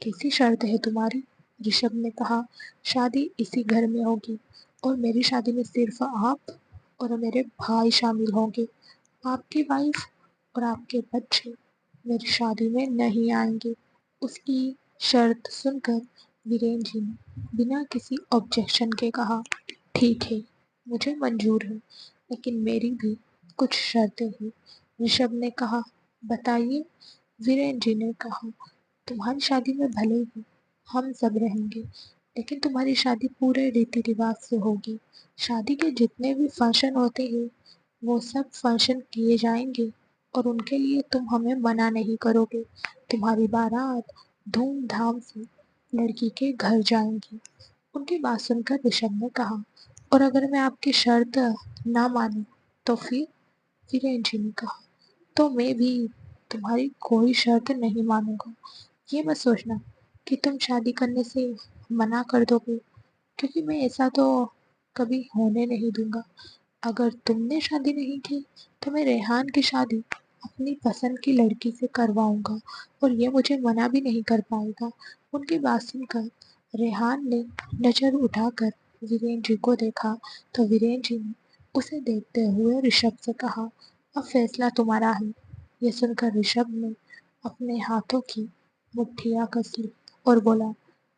कैसी शर्त है तुम्हारी? ऋषभ ने कहा, शादी इसी घर में होगी और मेरी शादी में सिर्फ आप और मेरे भाई शामिल होंगे। आपकी वाइफ और आपके बच्चे मेरी शादी में नहीं आएंगे। उसकी शर्त सुनकर वीरेन जी ने बिना किसी ऑब्जेक्शन के कहा, ठीक है, मुझे मंजूर है, लेकिन मेरी भी कुछ शर्तें हैं। ऋषभ ने कहा, बताइए। वीरेन जी ने कहा, तुम्हारी शादी में भले ही हम सब रहेंगे, लेकिन तुम्हारी शादी पूरे रीति रिवाज से होगी। शादी के जितने भी फंक्शन होते हैं वो सब फंक्शन किए जाएंगे और उनके लिए तुम हमें मना नहीं करोगे। तुम्हारी बारात धूमधाम से लड़की के घर जाएंगी। उनकी बात सुनकर ऋषभ ने कहा, और अगर मैं आपकी शर्त ना मानूं तो फिर? वीरेन जी ने कहा, तो मैं भी तुम्हारी कोई शर्त नहीं मानूंगा। ये मत सोचना कि तुम शादी करने से मना कर दोगे, क्योंकि मैं ऐसा तो कभी होने नहीं दूंगा। अगर तुमने शादी नहीं की तो मैं रेहान की शादी अपनी पसंद की लड़की से करवाऊंगा और ये मुझे मना भी नहीं कर पाएगा। उनकी बात सुनकर रेहान ने नजर उठाकर वीरेन जी को देखा तो वीरेन जी ने उसे देखते हुए ऋषभ से कहा, अब फैसला तुम्हारा है। ये सुनकर ऋषभ ने अपने हाथों की मुट्ठियां कस ली और बोला,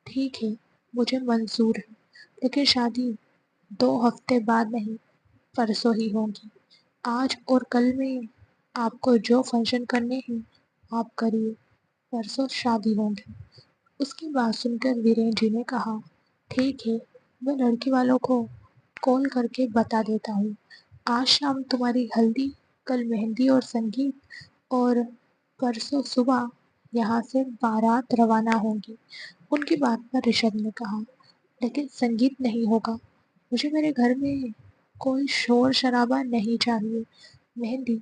ठीक है, मुझे मंजूर है, लेकिन शादी 2 हफ्ते बाद नहीं, परसों ही होगी। आज और कल में आपको जो फंक्शन करने हैं आप करिए, परसों शादी होगी। उसकी बात सुनकर वीरेन जी ने कहा, ठीक है, मैं लड़की वालों को कॉल करके बता देता हूँ। आज शाम तुम्हारी हल्दी, कल मेहंदी और संगीत, और परसों सुबह यहाँ से बारात रवाना होगी। उनकी बात पर ऋषभ ने कहा, लेकिन संगीत नहीं होगा। मुझे मेरे घर में कोई शोर शराबा नहीं चाहिए। मेहंदी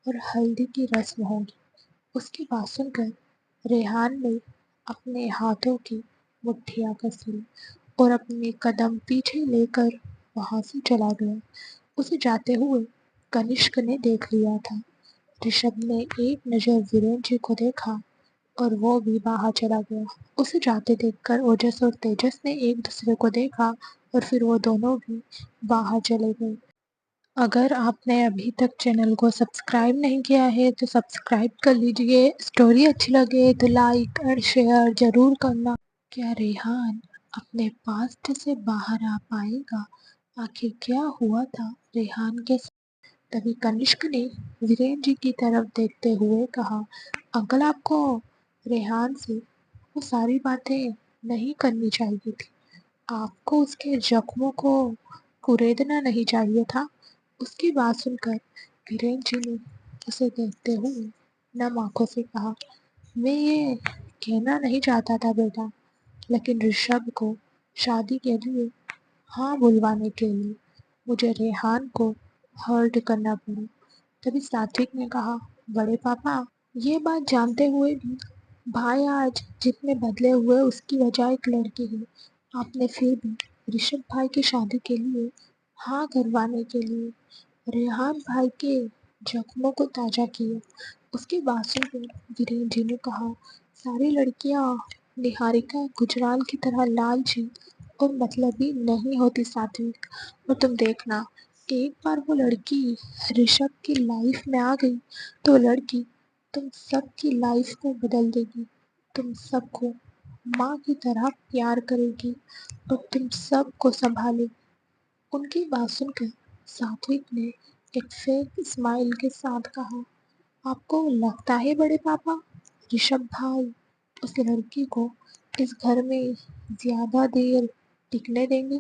और हल्दी की रस्म होगी। उसकी बात सुनकर रेहान ने अपने हाथों की मुट्ठियां कस ली और अपने कदम पीछे लेकर वहां से चला गया। उसे जाते हुए कनिष्क ने देख लिया था। ऋषभ ने एक नज़र वीरेन जी को देखा और वो भी बाहर चला गया। उसे जाते देखकर ओजस और तेजस ने एक दूसरे को देखा और फिर वो दोनों भी बाहर चले गए। अगर आपने अभी तक चैनल को सब्सक्राइब नहीं किया है तो सब्सक्राइब कर लीजिए। स्टोरी अच्छी लगे तो लाइक और शेयर जरूर करना। क्या रेहान अपने पास्ट से बाहर आ पाएगा? आखिर क्या हुआ था रेहान के साथ? तभी कनिष्क ने वीरेन जी की तरफ देखते हुए कहा, अंकल आपको रेहान से वो सारी बातें नहीं करनी चाहिए थी। आपको उसके जख्मों को कुरेदना नहीं चाहिए था। उसकी बात सुनकर वीरेन जी ने उसे देखते हुए नम आंखों से कहा, मैं ये कहना नहीं चाहता था बेटा, लेकिन ऋषभ को शादी के लिए हाँ बुलवाने के लिए मुझे रेहान को हर्ट करना पड़ा। तभी सात्विक ने कहा, बड़े पापा, ये बात जानते हुए भी भाई आज जितने बदले हुए उसकी वजह एक लड़की है। आपने फिर भी ऋषभ भाई की शादी के लिए हाँ करवाने के लिए रेहान भाई के जख्मों को ताजा किया। उसकी बात सुनकर वीरेन जी ने कहा, सारी लड़कियां निहारिका गुजराल की तरह लालची और मतलबी नहीं होती सात्विक। और तुम देखना, एक बार वो लड़की ऋषभ की लाइफ में आ गई तो वो लड़की तुम सबकी लाइफ को बदल देगी। तुम सबको माँ की तरह प्यार करेगी और तुम सबको संभालेगी। उनकी बात सुनकर सात्विक ने एक फेक स्माइल के साथ कहा, आपको लगता है बड़े पापा ऋषभ भाई उस लड़की को इस घर में ज्यादा देर टिकने देंगे?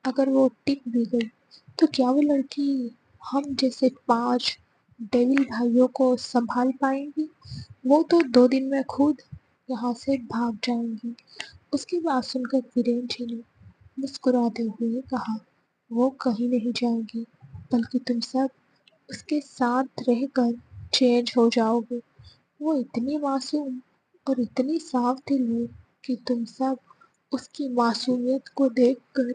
अगर वो टिक भी गई तो क्या वो लड़की हम जैसे 5 डेविल भाइयों को संभाल पाएंगी? वो तो 2 दिन में खुद यहाँ से भाग जाएंगी। उसकी बात सुनकर वीरेन जी ने मुस्कुराते हुए कहा, वो कहीं नहीं जाएगी, बल्कि तुम सब उसके साथ रहकर चेंज हो जाओगे। वो इतनी मासूम और इतनी साफ दिल है कि तुम सब उसकी मासूमियत को देखकर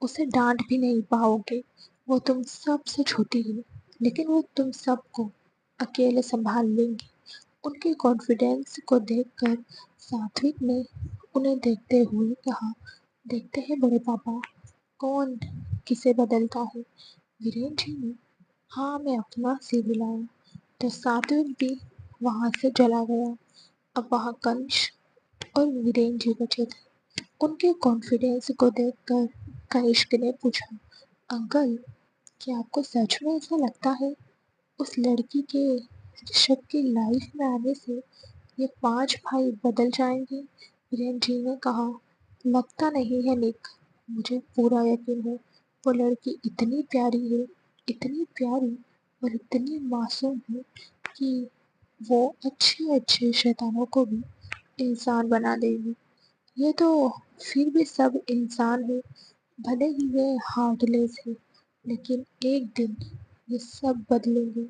उसे डांट भी नहीं पाओगे। वो तुम सबसे छोटी है, लेकिन वो तुम सबको अकेले संभाल लेंगी। उनके कॉन्फिडेंस को देखकर सात्विक ने उन्हें देखते हुए कहा, देखते हैं बड़े पापा, कौन किसे बदलता है। वीरेन जी ने हाँ मैं अपना सिर हिलाया तो सात्विक भी वहां से चला गया। अब वहां कंश और वीरेन जी बचे थे। उनके कॉन्फिडेंस को देखकर कनिष्क ने पूछा, अंकल, क्या आपको सच में ऐसा लगता है उस लड़की के ऋषभ की लाइफ में आने से ये 5 भाई बदल जाएंगे? वीरेन जी ने कहा, लगता नहीं है निक, मुझे पूरा यकीन है। वो लड़की इतनी प्यारी है, इतनी प्यारी और इतनी मासूम है कि वो अच्छे अच्छे शैतानों को भी इंसान बना देगी। ये तो फिर भी सब इंसान है, भले ही वे हार्टलेस है, लेकिन एक दिन ये सब बदलेंगे।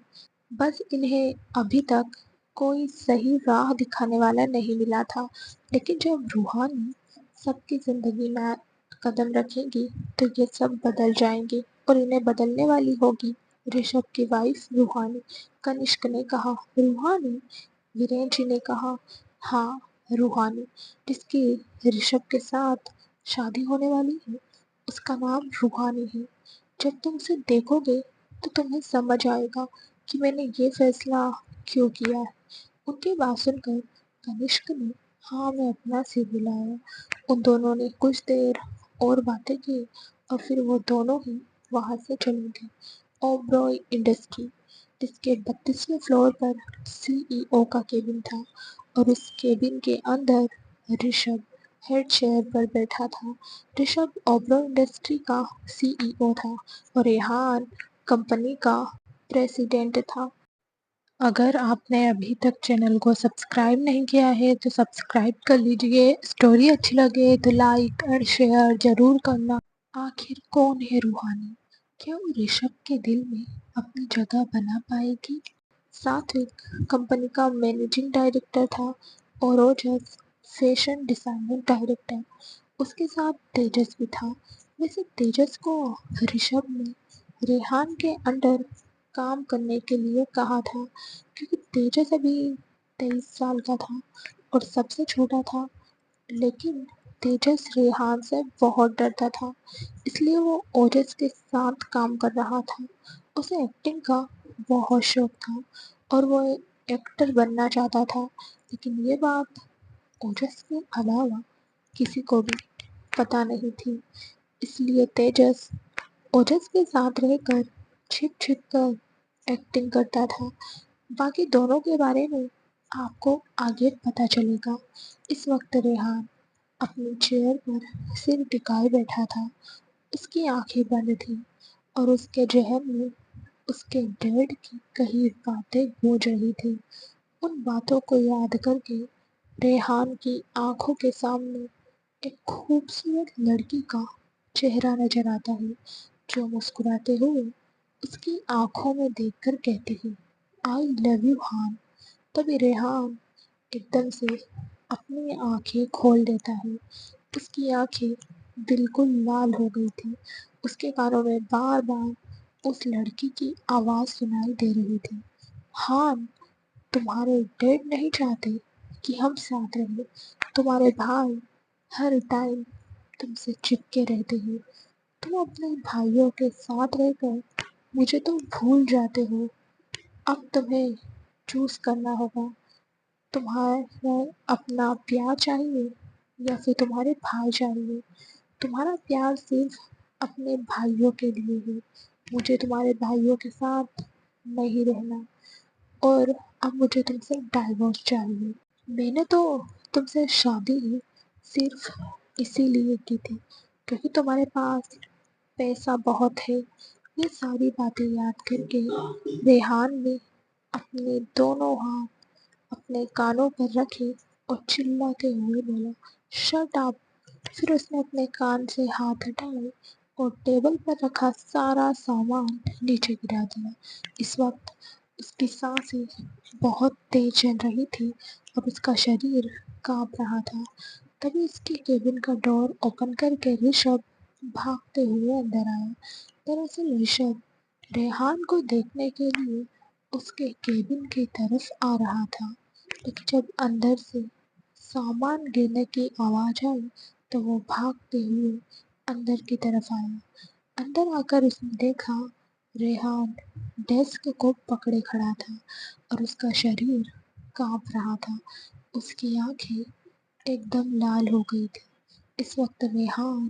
बस इन्हें अभी तक कोई सही राह दिखाने वाला नहीं मिला था। लेकिन जब रूहानी सबकी जिंदगी में कदम रखेगी तो ये सब बदल जाएंगे और इन्हें बदलने वाली होगी ऋषभ की वाइफ रूहानी। कनिष्क ने कहा, रूहानी? वीरेन जी ने कहा, हाँ, रूहानी, जिसकी ऋषभ के साथ शादी होने वाली है, उसका नाम रूहानी है। जब तुम उसे देखोगे तो तुम्हें समझ आएगा कि मैंने ये फैसला क्यों किया है। उनकी बात सुनकर कनिष्क ने हाँ में अपना सिर हिलाया। उन दोनों ने कुछ देर और बातें की और फिर वो दोनों ही वहां से चले गए। ओबरॉय इंडस्ट्री, जिसके 32वें फ्लोर पर सीईओ का केबिन था और उस केबिन के अंदर ऋषभ हेड चेयर पर बैठा था। ऋषभ ओबरॉय इंडस्ट्री का सीईओ था और रेहान कंपनी का प्रेसिडेंट था। अगर आपने अभी तक चैनल को सब्सक्राइब नहीं किया है तो सब्सक्राइब कर लीजिए। स्टोरी अच्छी लगे तो लाइक और शेयर ज़रूर करना। आखिर कौन है रूहानी? क्या वो ऋषभ के दिल में अपनी जगह बना पाएगी? सात्विक कंपनी का मैनेजिंग डायरेक्टर था और ओजस फैशन डिजाइनर डायरेक्टर। उसके साथ तेजस भी था। वैसे तेजस को ऋषभ ने रेहान के अंडर काम करने के लिए कहा था, क्योंकि तेजस अभी 23 साल का था और सबसे छोटा था। लेकिन तेजस रेहान से बहुत डरता था, इसलिए वो ओजस के साथ काम कर रहा था। उसे एक्टिंग का बहुत शौक था और वो एक्टर बनना चाहता था। लेकिन ये बात ओजस के अलावा किसी को भी पता नहीं थी, इसलिए तेजस ओजस के साथ रहकर छिप छिप कर एक्टिंग करता था। बाकी दोनों के बारे में आपको आगे पता चलेगा। इस वक्त रेहान अपनी चेयर पर सिर टिकाए बैठा था। उसकी आंखें बंद थीं और उसके जहन में उसके डैड की कही बातें गूंज रही थी। उन बातों को याद करके रेहान की आंखों के सामने एक खूबसूरत लड़की का चेहरा नजर आता है, जो मुस्कुराते हुए उसकी आंखों में देखकर कहती है, आई लव यू हान। तभी रेहान एकदम से अपनी आंखें खोल देता है। उसकी आंखें बिल्कुल लाल हो गई थी। उसके कानों में बार बार उस लड़की की आवाज़ सुनाई दे रही थी, हान, तुम्हारे डैड नहीं चाहते कि हम साथ रहें। तुम्हारे भाई हर टाइम तुमसे चिपके रहते हैं। तुम अपने भाइयों के साथ रहकर मुझे तो भूल जाते हो। अब तुम्हें चूज करना होगा, तुम्हारा अपना प्यार चाहिए या फिर तुम्हारे भाई चाहिए। तुम्हारा प्यार सिर्फ अपने भाइयों के लिए है। मुझे तुम्हारे भाइयों के साथ नहीं रहना और अब मुझे तुमसे डाइवोर्स चाहिए। मैंने तो तुमसे शादी ही सिर्फ इसीलिए की थी क्योंकि तुम्हारे पास पैसा बहुत है। ये सारी बातें याद करके रेहान ने अपने दोनों हाथ अपने कानों पर रखे और चिल्लाते हुए बोला, शट अप। फिर उसने अपने कान से हाथ हटाए और टेबल पर रखा सारा सामान नीचे गिरा दिया। इस वक्त उसकी सांसें बहुत तेज चल रही थी और उसका शरीर कांप रहा था। तभी उसके केबिन का डोर ओपन करके ऋषभ भागते हुए अंदर आया। दरअसल ऋषभ रेहान को देखने के लिए उसके केबिन की तरफ आ रहा था, लेकिन जब अंदर से सामान गिरने की आवाज आई तो वो भागते हुए अंदर की तरफ आया। अंदर आकर उसने देखा रेहान डेस्क को पकड़े खड़ा था और उसका शरीर कांप रहा था। उसकी आंखें एकदम लाल हो गई थी। इस वक्त रेहान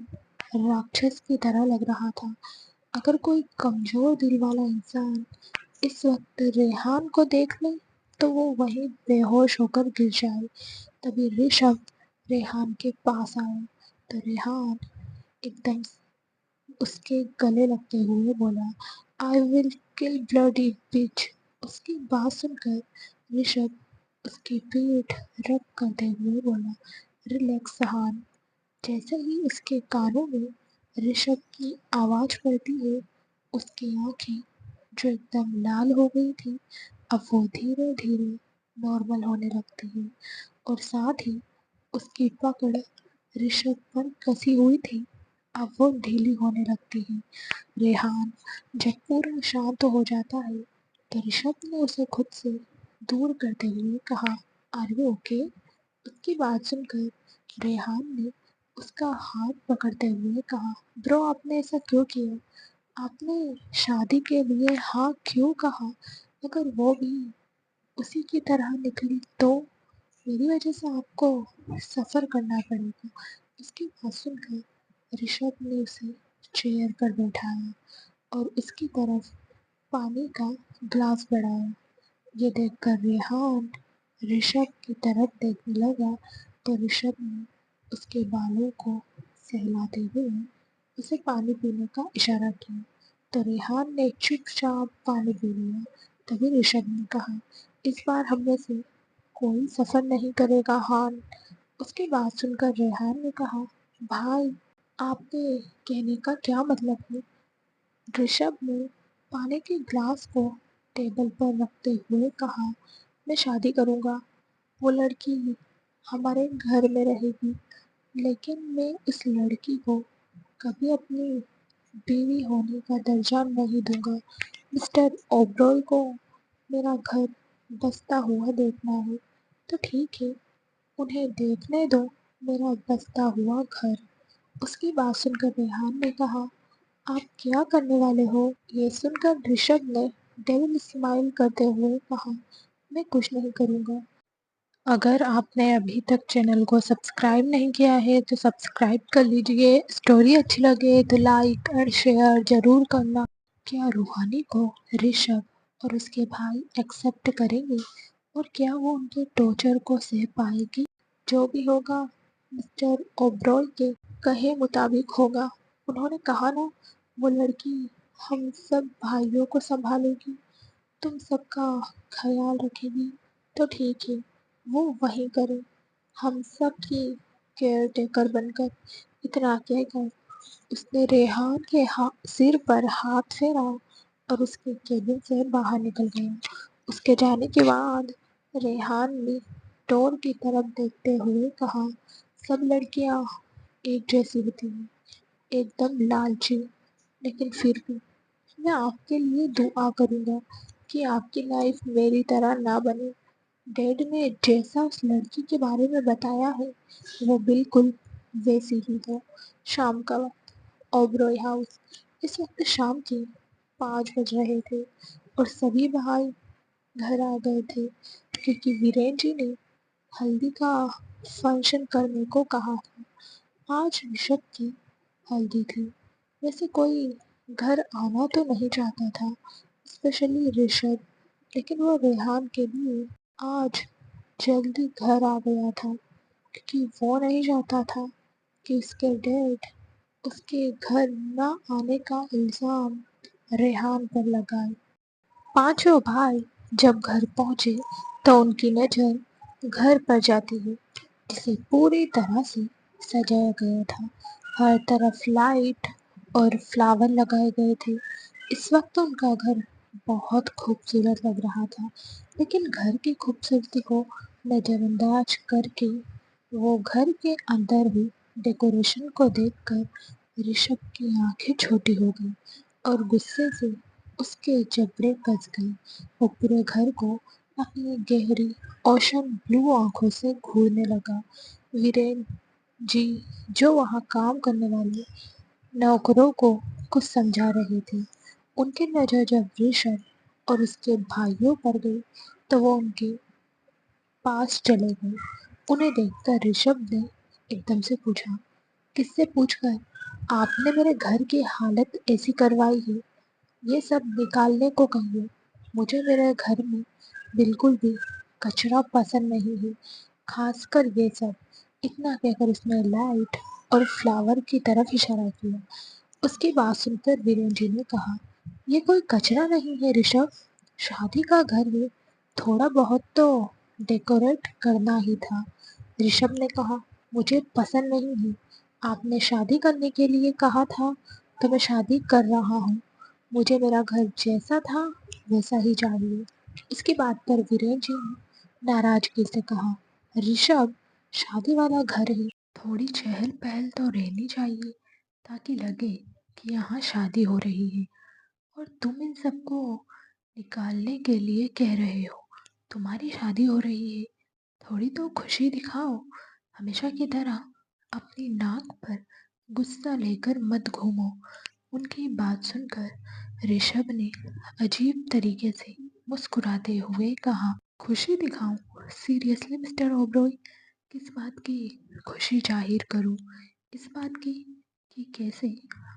राक्षस की तरह लग रहा था। अगर कोई कमजोर दिल वाला इंसान इस वक्त रेहान को देख ले तो वो वहीं बेहोश होकर गिर जाए। तभी ऋषभ रेहान के पास आया तो रेहान एकदम उसके गले लगते हुए बोला, आई विल किल ब्लडी बिच। उसकी बात सुनकर ऋषभ उसकी पीठ रब करते हुए बोला, रिलैक्स हान। जैसे ही उसके कानों में ऋषभ की आवाज पड़ती है, उसकी आंखें जो एकदम लाल हो गई थी, अब वो धीरे धीरे नॉर्मल होने लगती है और साथ ही उसकी पकड़ ऋषभ पर कसी हुई थी, अब वो ढीली होने लगती है। रेहान जब पूरा शांत हो जाता है तो ऋषभ ने उसे खुद से दूर करते हुए कहा, आर यू ओके? उसकी बात सुनकर रेहान ने उसका हाथ पकड़ते हुए कहा, ब्रो आपने ऐसा क्यों किया? आपने शादी के लिए हाँ क्यों कहा? अगर वो भी उसी की तरह निकली तो मेरी वजह से आपको सफ़र करना पड़ेगा। उसकी बात सुनकर ऋषभ ने उसे चेयर पर बैठाया और उसकी तरफ पानी का ग्लास बढ़ाया। ये देखकर रेहान ऋषभ की तरफ देखने लगा तो ऋषभ ने उसके बालों को सहलाते हुए उसे पानी पीने का इशारा किया तो रेहान ने चुपचाप पानी पी लिया। तभी ऋषभ ने कहा, इस बार हम में से कोई सफर नहीं करेगा हान। उसकी बात सुनकर रेहान ने कहा, भाई आपके कहने का क्या मतलब है? ऋषभ ने पानी के ग्लास को टेबल पर रखते हुए कहा, मैं शादी करूंगा। वो लड़की हमारे घर में रहेगी, लेकिन मैं उस लड़की को कभी अपनी बीवी होने का दर्जा नहीं दूंगा। मिस्टर ओबरॉय को मेरा घर बसता हुआ देखना है, तो ठीक है, उन्हें देखने दो मेरा बसता हुआ घर। उसकी बात सुनकर रेहान ने कहा, आप क्या करने वाले हो? ये सुनकर ऋषभ ने डेविल स्माइल करते हुए कहा, मैं कुछ नहीं करूँगा। अगर आपने अभी तक चैनल को सब्सक्राइब नहीं किया है तो सब्सक्राइब कर लीजिए। स्टोरी अच्छी लगे तो लाइक और शेयर ज़रूर करना। क्या रूहानी को ऋषभ और उसके भाई एक्सेप्ट करेंगे और क्या वो उनके टॉर्चर को सह पाएगी? जो भी होगा मिस्टर ओबरॉय के कहे मुताबिक होगा। उन्होंने कहा ना, वो लड़की हम सब भाइयों को संभालेगी, तुम सबका ख्याल रखेगी, तो ठीक है, वो वही करे। हम सब की केयर टेकर बनकर। इतना कहकर उसने रेहान के सिर पर हाथ फेरा और उसके केबिन से बाहर निकल गया। उसके जाने के बाद रेहान ने डोर की तरफ देखते हुए कहा, सब लड़कियां एक जैसी होती हैं, एकदम लालची, लेकिन फिर भी मैं आपके लिए दुआ करूंगा कि आपकी लाइफ मेरी तरह ना बने। डैड ने जैसा उस लड़की के बारे में बताया है वो बिल्कुल वैसी ही है। शाम का वक्त, ओबरॉय हाउस। इस वक्त शाम के 5 बज रहे थे और सभी भाई घर आ गए थे क्योंकि वीरेन जी ने हल्दी का फंक्शन करने को कहा था। आज ऋषभ की हल्दी थी। वैसे कोई घर आना तो नहीं चाहता था, स्पेशली ऋषभ, लेकिन वो रेहान के लिए आज जल्दी घर आ गया था क्योंकि वो नहीं चाहता था कि उसके डैड उसके घर न आने का इल्ज़ाम रेहान पर लगाए। पांचों भाई जब घर पहुंचे तो उनकी नज़र घर पर जाती है, जिसे पूरी तरह से सजाया गया था। हर तरफ लाइट और फ्लावर लगाए गए थे। इस वक्त उनका घर बहुत खूबसूरत लग रहा था, लेकिन घर की खूबसूरती को नज़रअंदाज करके वो घर के अंदर ही डेकोरेशन को देखकर ऋषभ की आंखें छोटी हो गई और गुस्से से उसके जबड़े कस गए। वो पूरे घर को अपनी गहरी ओशन ब्लू आंखों से घूरने लगा। वीरेन जी, जो वहाँ काम करने वाले नौकरों को कुछ समझा रहे थे, उनकी नज़र जब ऋषभ और उसके भाइयों पर गई तो वो उनके पास चले गए। उन्हें देखकर ऋषभ ने एकदम से पूछा, किससे पूछकर आपने मेरे घर की हालत ऐसी करवाई है? ये सब निकालने को कहिए। मुझे मेरे घर में बिल्कुल भी कचरा पसंद नहीं है, खासकर ये सब। इतना कहकर उसने लाइट और फ्लावर की तरफ इशारा किया। उसकी बात सुनकर वीरेन जी ने कहा, ये कोई कचरा नहीं है ऋषभ, शादी का घर है, थोड़ा बहुत तो डेकोरेट करना ही था। ऋषभ ने कहा, मुझे पसंद नहीं है। आपने शादी करने के लिए कहा था तो मैं शादी कर रहा हूँ। मुझे मेरा घर जैसा था वैसा ही चाहिए। इसकी बात पर वीरेन जी ने नाराजगी से कहा, ऋषभ, शादी वाला घर है, थोड़ी चहल पहल तो रहनी चाहिए ताकि लगे कि यहाँ शादी हो रही है। और तुम इन सबको निकालने के लिए कह रहे हो। तुम्हारी शादी हो रही है, थोड़ी तो खुशी दिखाओ। हमेशा की तरह अपनी नाक पर गुस्सा लेकर मत घूमो। उनकी बात सुनकर ऋषभ ने अजीब तरीके से मुस्कुराते हुए कहा, खुशी दिखाऊं? सीरियसली मिस्टर ओबरॉय, किस बात की खुशी जाहिर करूं? इस बात की कि कैसे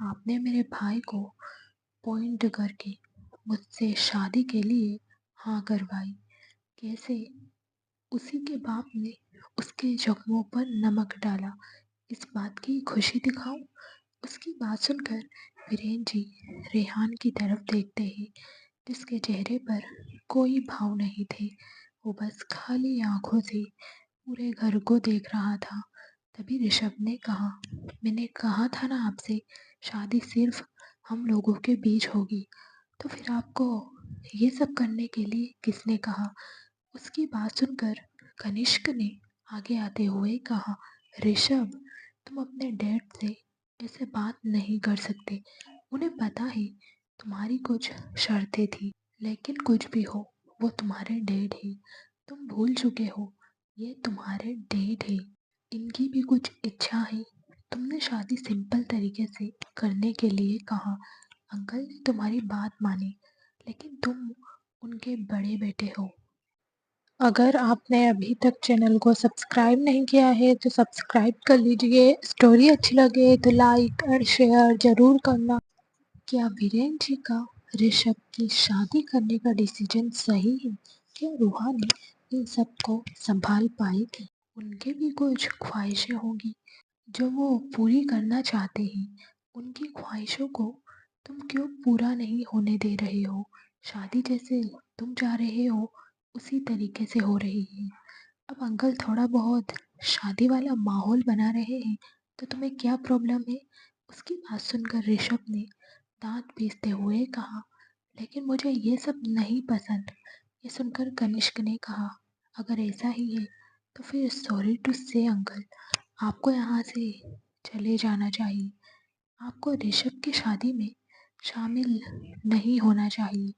आपने मेरे भाई को पॉइंट करके मुझसे शादी के लिए हाँ करवाई, कैसे उसी के बाप ने उसके जख्मों पर नमक डाला, इस बात की खुशी दिखाऊं? उसकी बात सुनकर वीरेन जी रेहान की तरफ देखते ही जिसके चेहरे पर कोई भाव नहीं थे। वो बस खाली आँखों से पूरे घर को देख रहा था। तभी ऋषभ ने कहा, मैंने कहा था ना आपसे, शादी सिर्फ हम लोगों के बीच होगी। तो फिर आपको ये सब करने के लिए किसने कहा? उसकी बात सुनकर कनिष्क ने आगे आते हुए कहा, ऋषभ, तुम अपने डैड से ऐसे बात नहीं कर सकते। उन्हें पता है तुम्हारी कुछ शर्तें थी, लेकिन कुछ भी हो, वो तुम्हारे डैड है। तुम भूल चुके हो, ये तुम्हारे डैड है। इनकी भी कुछ इच्छा है। तुमने शादी सिंपल तरीके से करने के लिए कहा। अंकल ने तुम्हारी बात मानी, लेकिन तुम उनके बड़े बेटे हो। अगर आपने अभी तक चैनल को सब्सक्राइब नहीं किया है तो सब्सक्राइब कर लीजिए। स्टोरी अच्छी लगे तो लाइक और शेयर ज़रूर करना। क्या वीरेंद्र जी का ऋषभ की शादी करने का डिसीजन सही है? क्या रूहानी इन सबको संभाल पाएगी? उनके भी कुछ ख्वाहिशें होंगी जो वो पूरी करना चाहते हैं। उनकी ख्वाहिशों को तुम क्यों पूरा नहीं होने दे रहे हो? शादी जैसे तुम चाह रहे हो उसी तरीके से हो रही है। अब अंकल थोड़ा बहुत शादी वाला माहौल बना रहे हैं तो तुम्हें क्या प्रॉब्लम है? उसकी बात सुनकर ऋषभ ने दांत पीसते हुए कहा, लेकिन मुझे ये सब नहीं पसंद। ये सुनकर कनिष्क ने कहा, अगर ऐसा ही है तो फिर सॉरी टू से अंकल, आपको यहाँ से चले जाना चाहिए। आपको ऋषभ की शादी में शामिल नहीं होना चाहिए।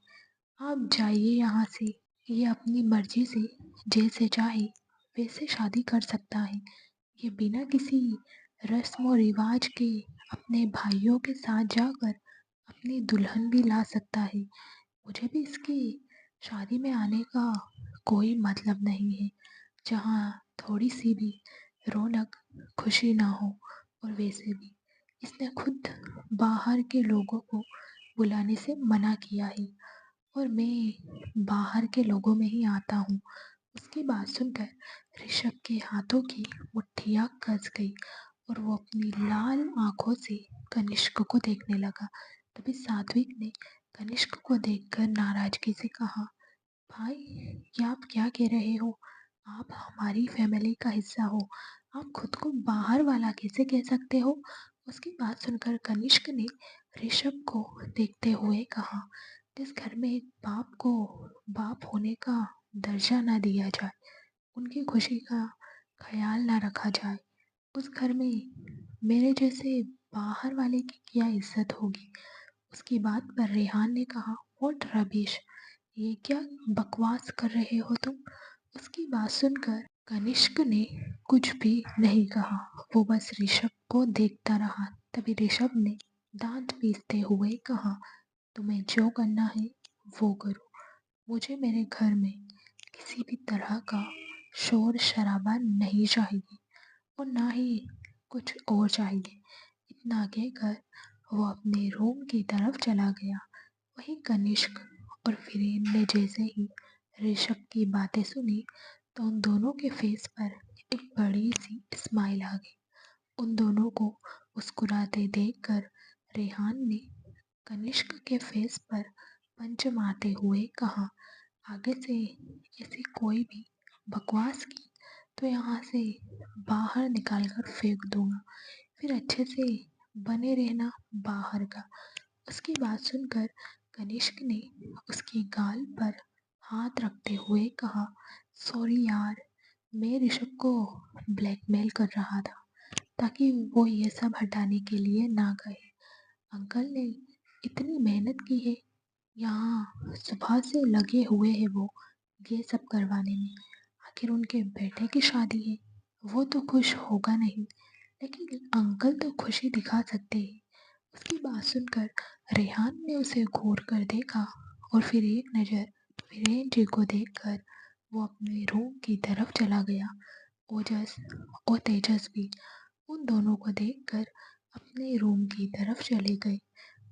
आप जाइए यहाँ से। ये अपनी मर्जी से जैसे चाहे वैसे शादी कर सकता है। ये बिना किसी रस्म और रिवाज के अपने भाइयों के साथ जाकर अपनी दुल्हन भी ला सकता है। मुझे भी इसकी शादी में आने का कोई मतलब नहीं है जहाँ थोड़ी सी भी रौनक खुशी ना हो। और वैसे भी इसने खुद बाहर के लोगों को बुलाने से मना किया है और मैं बाहर के लोगों में ही आता हूँ। उसकी बात सुनकर ऋषभ के हाथों की मुट्ठियाँ कस गई और वो अपनी लाल आंखों से कनिष्क को देखने लगा। तभी सात्विक ने कनिष्क को देखकर नाराजगी से कहा, भाई, ये आप क्या कह रहे हो? आप हमारी फैमिली का हिस्सा हो, आप खुद को बाहर वाला कैसे कह सकते हो? उसकी बात सुनकर कनिष्क ने ऋषभ को देखते हुए कहा, जिस घर में एक बाप को बाप होने का दर्जा ना दिया जाए, उनकी खुशी का ख्याल ना रखा जाए, उस घर में मेरे जैसे बाहर वाले की क्या इज्जत होगी? उसकी बात पर रेहान ने कहा, व्हाट रबिश, ये क्या बकवास कर रहे हो तुम? उसकी बात सुनकर कनिष्क ने कुछ भी नहीं कहा। वो बस ऋषभ को देखता रहा। तभी ऋषभ ने दांत पीसते हुए कहा, तुम्हें जो करना है वो करो। मुझे मेरे घर में किसी भी तरह का शोर शराबा नहीं चाहिए और ना ही कुछ और चाहिए। इतना कहकर वो अपने रूम की तरफ चला गया। वहीं कनिष्क और वीरेन ने जैसे ही ऋषभ की बातें सुनी तो उन दोनों के फेस पर एक बड़ी सी स्माइल आ गई। उन दोनों को मुस्कुराते देखकर रेहान ने कनिष्क के फेस पर पंच मारते हुए कहा, आगे से ऐसी कोई भी बकवास की तो यहाँ से बाहर निकाल कर फेंक दूंगा। फिर अच्छे से बने रहना बाहर का। उसकी बात सुनकर कनिष्क ने उसकी गाल पर हाथ रखते हुए कहा, सॉरी यार, मैं ऋषभ को ब्लैकमेल कर रहा था ताकि वो ये सब हटाने के लिए ना कहे। अंकल ने इतनी मेहनत की है, यहाँ सुबह से लगे हुए हैं वो ये सब करवाने में। आखिर उनके बेटे की शादी है, वो तो खुश होगा नहीं, लेकिन अंकल तो खुशी दिखा सकते हैं। उसकी बात सुनकर रेहान ने उसे घूर कर देखा और फिर एक नज़र वीरेन जी को देखकर वो अपने रूम की तरफ चला गया। ओजस और तेजस भी उन दोनों को देखकर अपने रूम की तरफ चले गए।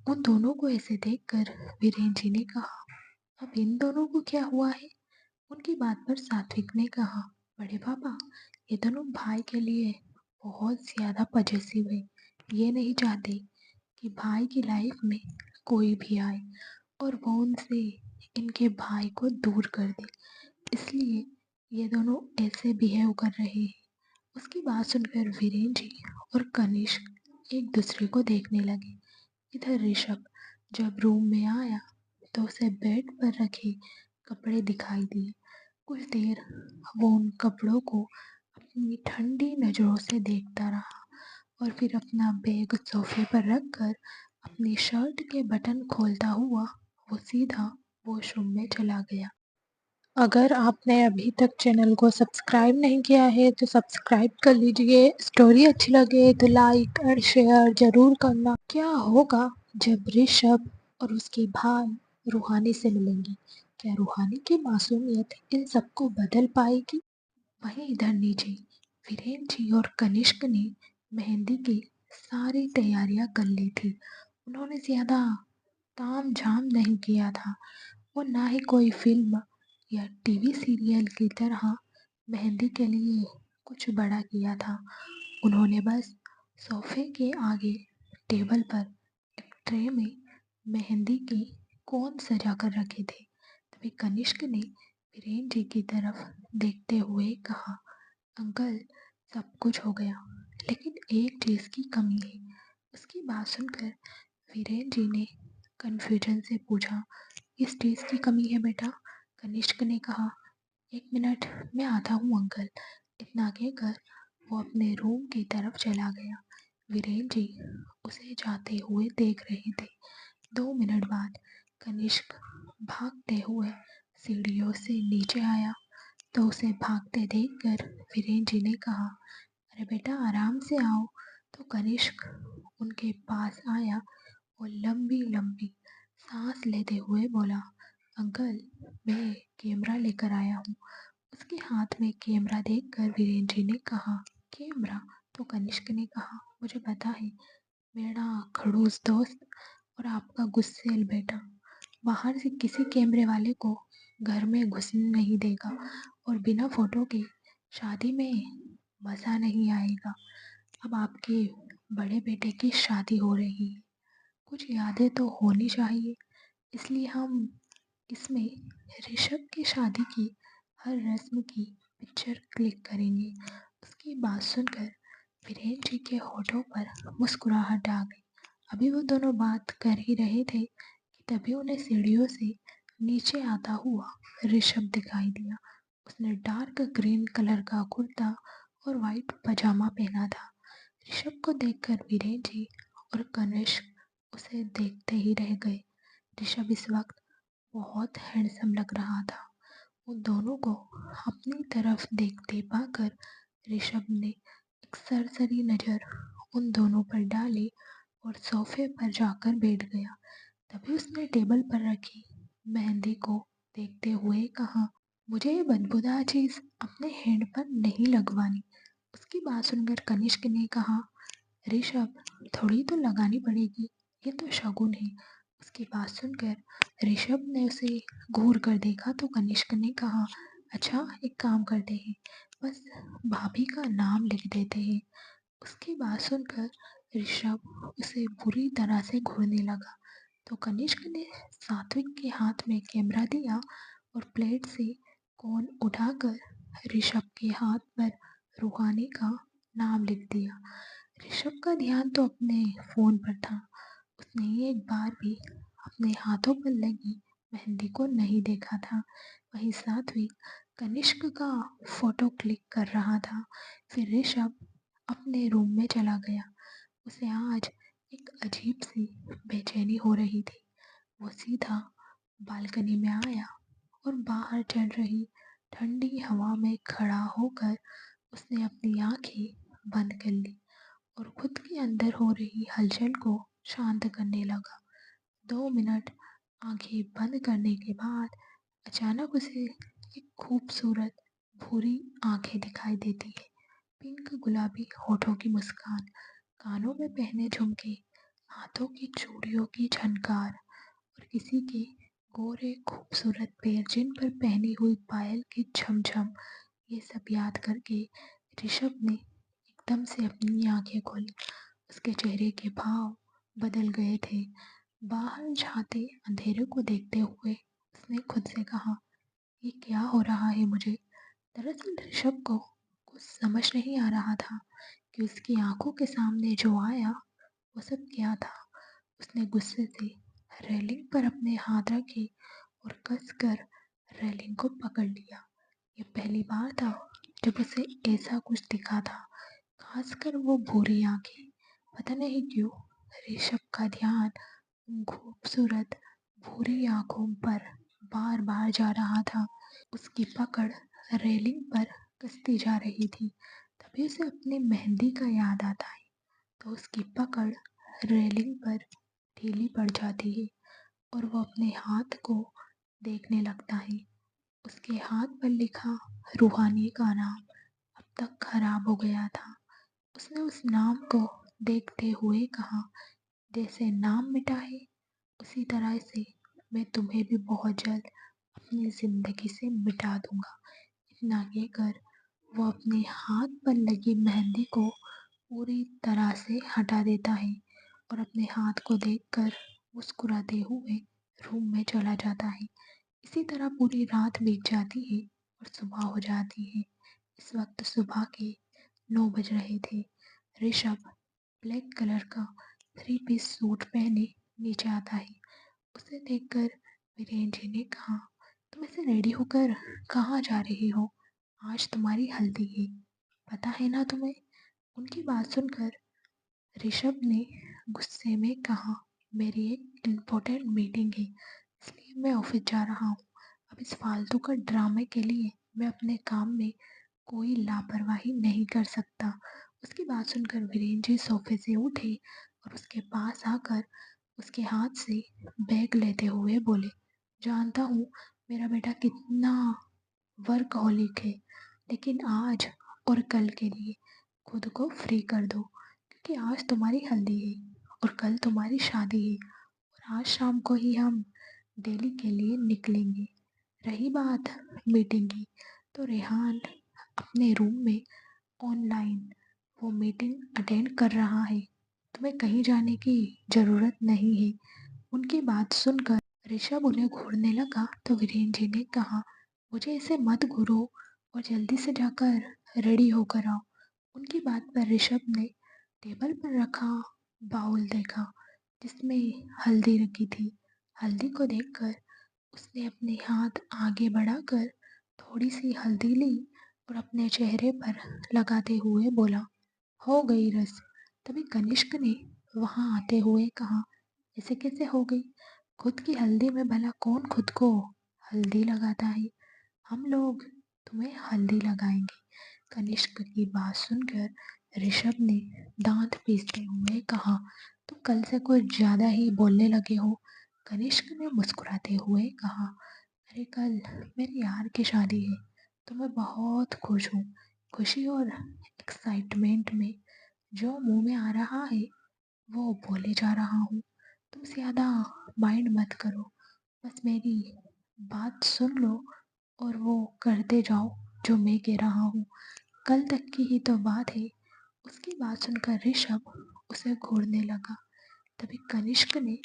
उन दोनों को ऐसे देखकर वीरेन जी ने कहा, अब इन दोनों को क्या हुआ है? उनकी बात पर सात्विक ने कहा, बड़े पापा, ये दोनों भाई के लिए बहुत ज़्यादा पजेसिव है। ये नहीं चाहते कि भाई की लाइफ में कोई भी आए और वो उनसे इनके भाई को दूर कर दे, इसलिए ये दोनों ऐसे बिहेव कर रहे हैं। उसकी बात सुनकर वीरेन जी और कनिष्क एक दूसरे को देखने लगे। इधर ऋषभ जब रूम में आया तो उसे बेड पर रखे कपड़े दिखाई दिए। कुछ देर वो उन कपड़ों को अपनी ठंडी नजरों से देखता रहा और फिर अपना बैग सोफे पर रखकर अपनी शर्ट के बटन खोलता हुआ वो सीधा वॉशरूम में चला गया। अगर आपने अभी तक चैनल को सब्सक्राइब नहीं किया है तो सब्सक्राइब कर लीजिए। स्टोरी अच्छी लगे तो लाइक और शेयर जरूर करना। क्या होगा जब ऋषभ और उसके भाई रूहानी से मिलेंगे? क्या रूहानी की मासूमियत इन सबको बदल पाएगी? वहीं इधर नीचे वीरेन जी और कनिष्क ने मेहंदी की सारी तैयारियां कर ली थी। उन्होंने ज्यादा ताम झाम नहीं किया था और ना ही कोई फिल्म या टीवी सीरियल की तरह मेहंदी के लिए कुछ बड़ा किया था। उन्होंने बस सोफे के आगे टेबल पर एक ट्रे में मेहंदी की कोन सजा कर रखे थे। तभी कनिष्क ने वीरेन जी की तरफ देखते हुए कहा, अंकल सब कुछ हो गया, लेकिन एक चीज की कमी है। उसकी बात सुनकर वीरेन जी ने कन्फ्यूजन से पूछा, किस चीज की कमी है बेटा? कनिष्क ने कहा, एक मिनट मैं आता हूँ अंकल। इतना कहकर वो अपने रूम की तरफ चला गया। वीरेन जी उसे जाते हुए देख रहे थे। 2 मिनट बाद कनिष्क भागते हुए सीढ़ियों से नीचे आया तो उसे भागते देखकर वीरेन जी ने कहा, अरे बेटा आराम से आओ। तो कनिष्क उनके पास आया और लंबी लंबी सांस लेते हुए बोला, अंकल मैं कैमरा लेकर आया हूँ। उसके हाथ में कैमरा देखकर वीरेंद्र जी ने कहा, कैमरा? तो कनिष्क ने कहा, मुझे पता है, मेरा खड़ूस दोस्त और आपका गुस्सेल बेटा बाहर से किसी कैमरे वाले को घर में घुसने नहीं देगा और बिना फोटो के शादी में मज़ा नहीं आएगा। अब आपके बड़े बेटे की शादी हो रही है, कुछ यादें तो होनी चाहिए, इसलिए हम इसमें ऋषभ की शादी की हर रस्म की पिक्चर क्लिक करेंगे। उसकी बात सुनकर वीरेन जी के होठों पर मुस्कुराहट आ गई। अभी वो दोनों बात कर ही रहे थे कि तभी उन्हें सीढ़ियों से नीचे आता हुआ ऋषभ दिखाई दिया। उसने डार्क ग्रीन कलर का कुर्ता और वाइट पजामा पहना था। ऋषभ को देखकर वीरेन जी और कनिष्क उसे देखते ही रह गए। ऋषभ इस वक्त बहुत हैंडसम लग रहा था। उन दोनों को अपनी तरफ देखते पाकर ऋषभ ने एक सरसरी नजर उन दोनों पर डाली और सोफे पर जाकर बैठ गया। तभी उसने टेबल पर रखी मेहंदी को देखते हुए कहा, मुझे ये बदबूदार चीज अपने हैंड पर नहीं लगवानी। उसकी बात सुनकर कनिष्क ने कहा, ऋषभ थोड़ी तो लगानी पड़ेगी, ये तो शगुन है। उसकी बात सुनकर ऋषभ ने उसे घूर कर देखा तो कनिष्क ने कहा, अच्छा एक काम करते हैं, बस भाभी का नाम लिख देते हैं। उसकी बात सुनकर ऋषभ उसे बुरी तरह से घूरने लगा तो कनिष्क ने सात्विक के हाथ में कैमरा दिया और प्लेट से कोन उठाकर ऋषभ के हाथ पर रूहानी का नाम लिख दिया। ऋषभ का ध्यान तो अपने फोन पर था। उसने एक बार भी अपने हाथों पर लगी मेहंदी को नहीं देखा था। वहीं सात्विक कनिष्क का फोटो क्लिक कर रहा था। फिर ऋषभ अपने रूम में चला गया। उसे आज एक अजीब सी बेचैनी हो रही थी। वो सीधा बालकनी में आया और बाहर चल रही ठंडी हवा में खड़ा होकर उसने अपनी आंखें बंद कर ली और खुद के अंदर हो रही हलचल को शांत करने लगा। 2 मिनट आंखें बंद करने के बाद अचानक उसे एक खूबसूरत भूरी आंखें दिखाई देती है। पिंक गुलाबी होठों की मुस्कान, कानों में पहने झुमके, हाथों की चूड़ियों की झनकार और किसी के गोरे खूबसूरत पैर जिन पर पहनी हुई पायल की झमझम, ये सब याद करके ऋषभ ने एकदम से अपनी आंखें खोली। उसके चेहरे के भाव बदल गए थे। बाहर झाते अंधेरे को देखते हुए उसने खुद से कहा, ये क्या हो रहा है मुझे? दरअसल ऋषभ को कुछ समझ नहीं आ रहा था कि उसकी आंखों के सामने जो आया वो सब क्या था। उसने गुस्से से रेलिंग पर अपने हाथ रखे और कसकर रेलिंग को पकड़ लिया। ये पहली बार था जब उसे ऐसा कुछ दिखा था, खासकर वो भूरी आंखें। पता नहीं क्यों ऋषभ का ध्यान उन खूबसूरत भूरी आंखों पर बार बार जा रहा था। उसकी पकड़ रेलिंग पर कसती जा रही थी। तभी उसे अपनी मेहंदी का याद आता है, तो उसकी पकड़ रेलिंग पर ढीली पड़ जाती है और वो अपने हाथ को देखने लगता है। उसके हाथ पर लिखा रूहानी का नाम अब तक खराब हो गया था। उसने उस नाम को देखते हुए कहा, जैसे नाम मिटा है उसी तरह से मैं तुम्हें भी बहुत जल्द अपनी जिंदगी से मिटा दूंगा। इतना कहकर वो अपने हाथ पर लगी मेहंदी को पूरी तरह से हटा देता है और अपने हाथ को देखकर मुस्कुराते हुए रूम में चला जाता है। इसी तरह पूरी रात बीत जाती है और सुबह हो जाती है। इस वक्त सुबह के 9 बज रहे थे। ऋषभ ब्लैक कलर का 3 पीस सूट पहने नीचे आता है। उसे देखकर वीरेन जी ने कहा, तुम ऐसे रेडी होकर कहाँ जा रही हो? आज तुम्हारी हल्दी है, पता है ना तुम्हें? उनकी बात सुनकर ऋषभ ने गुस्से में कहा, मेरी एक इम्पोर्टेंट मीटिंग है इसलिए मैं ऑफिस जा रहा हूँ। अब इस फालतू का ड्रामे के लिए मैं अपने काम में कोई लापरवाही नहीं कर सकता। उसकी बात सुनकर वीरेन जी सोफे से उठे और उसके पास आकर उसके हाथ से बैग लेते हुए बोले, जानता हूँ मेरा बेटा कितना वर्कहॉलिक है, लेकिन आज और कल के लिए खुद को फ्री कर दो, क्योंकि आज तुम्हारी हल्दी है और कल तुम्हारी शादी है और आज शाम को ही हम दिल्ली के लिए निकलेंगे। रही बात मीटिंग की, तो रेहान अपने रूम में ऑनलाइन वो मीटिंग अटेंड कर रहा है। तुम्हें कहीं जाने की ज़रूरत नहीं है। उनकी बात सुनकर ऋषभ उन्हें घूरने लगा तो वीरेन जी ने कहा, मुझे ऐसे मत घूरो और जल्दी से जाकर रेडी होकर आओ। उनकी बात पर ऋषभ ने टेबल पर रखा बाउल देखा जिसमें हल्दी रखी थी। हल्दी को देखकर उसने अपने हाथ आगे बढ़ाकर थोड़ी सी हल्दी ली और अपने चेहरे पर लगाते हुए बोला, हो गई रस। तभी कनिष्क ने वहां आते हुए कहा, ऐसे कैसे हो गई? खुद की हल्दी में भला कौन खुद को हल्दी लगाता है? हम लोग तुम्हें हल्दी लगाएंगे। कनिष्क की बात सुनकर ऋषभ ने दांत पीसते हुए कहा, तुम कल से कुछ ज्यादा ही बोलने लगे हो। कनिष्क ने मुस्कुराते हुए कहा, अरे कल मेरी यार की शादी है तो मैं बहुत खुश हूँ। खुशी और एक्साइटमेंट में जो मुंह में आ रहा है वो बोले जा रहा हूँ। तुम ज़्यादा माइंड मत करो, बस मेरी बात सुन लो और वो करते जाओ जो मैं कह रहा हूँ। कल तक की ही तो बात है। उसकी बात सुनकर ऋषभ उसे घूरने लगा। तभी कनिष्क ने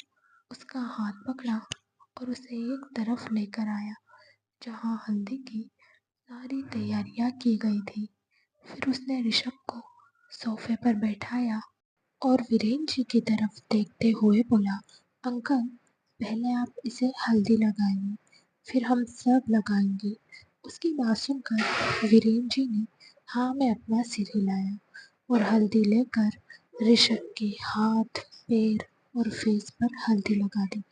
उसका हाथ पकड़ा और उसे एक तरफ लेकर आया जहाँ हल्दी की सारी तैयारियां की गई थी। फिर उसने ऋषभ को सोफे पर बैठाया और वीरेन जी की तरफ देखते हुए बोला, अंकल पहले आप इसे हल्दी लगाइए, फिर हम सब लगाएंगे। उसकी बात सुनकर वीरेन जी ने हाँ में अपना सिर हिलाया और हल्दी लेकर ऋषभ के हाथ पैर और फेस पर हल्दी लगा दी।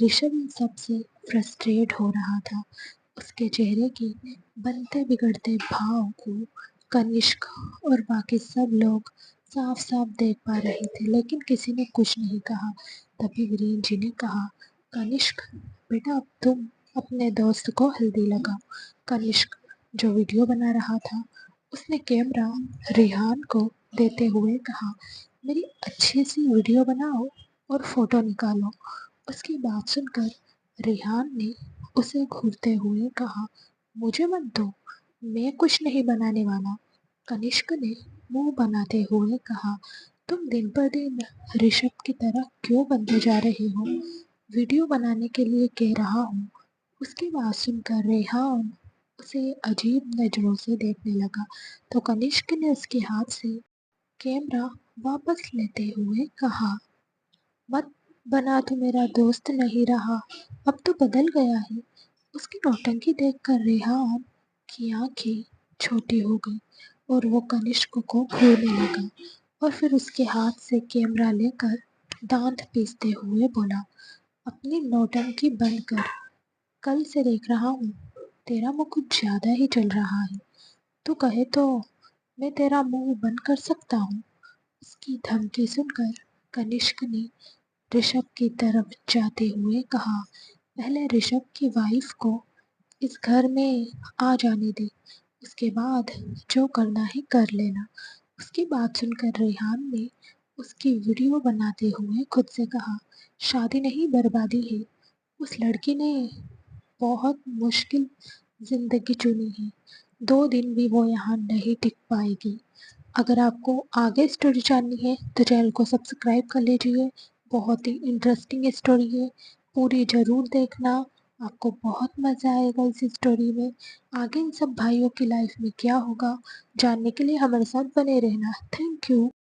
ऋषभ इन सबसे फ्रस्ट्रेट हो रहा था। उसके चेहरे के बनते बिगड़ते भाव को कनिष्क और बाकी सब लोग साफ साफ देख पा रहे थे, लेकिन किसी ने कुछ नहीं कहा। तभी वीरेन जी ने कहा, कनिष्क बेटा अब तुम अपने दोस्त को हल्दी लगाओ। कनिष्क जो वीडियो बना रहा था उसने कैमरा रिहान को देते हुए कहा, मेरी अच्छी सी वीडियो बनाओ और फोटो निकालो। उसकी बात सुनकर रिहान ने उसे घूरते हुए कहा, मुझे मत दो, मैं कुछ नहीं बनाने वाला। कनिष्क ने मुंह बनाते हुए कहा, तुम दिन पर दिन ऋषभ की तरह क्यों बनते जा रहे हो? वीडियो बनाने के लिए कह रहा हूँ, उसकी बात सुनकर रेहान उसे अजीब नजरों से देखने लगा, तो कनिष्क ने उसके हाथ से कैमरा वापस लेते हुए कहा, मत बना, तू मेरा दोस्त नहीं रहा, अब तो बदल गया है। उसकी नौटंकी देखकर रेहान की आंखें छोटी हो गई और वो कनिष्क को घूरने लगा और फिर उसके हाथ से कैमरा लेकर दांत पीसते हुए बोला, अपनी नौटंकी बंद कर, कल से देख रहा हूँ तेरा मुंह कुछ ज्यादा ही चल रहा है। तू कहे तो मैं तेरा मुंह बंद कर सकता हूँ। उसकी धमकी सुनकर कनिष्क ने ऋषभ की तरफ जाते हुए कहा, पहले ऋषभ की वाइफ को इस घर में आ जाने दे, उसके बाद जो करना है कर लेना। उसकी बात सुनकर रेहान ने उसकी वीडियो बनाते हुए खुद से कहा, शादी नहीं बर्बादी है। उस लड़की ने बहुत मुश्किल जिंदगी चुनी है, 2 दिन भी वो यहाँ नहीं टिक पाएगी। अगर आपको आगे स्टोरी जाननी है तो चैनल को सब्सक्राइब कर लीजिए। बहुत ही इंटरेस्टिंग स्टोरी है, पूरी ज़रूर देखना, आपको बहुत मज़ा आएगा इस स्टोरी में। आगे इन सब भाइयों की लाइफ में क्या होगा जानने के लिए हमारे साथ बने रहना। Thank you.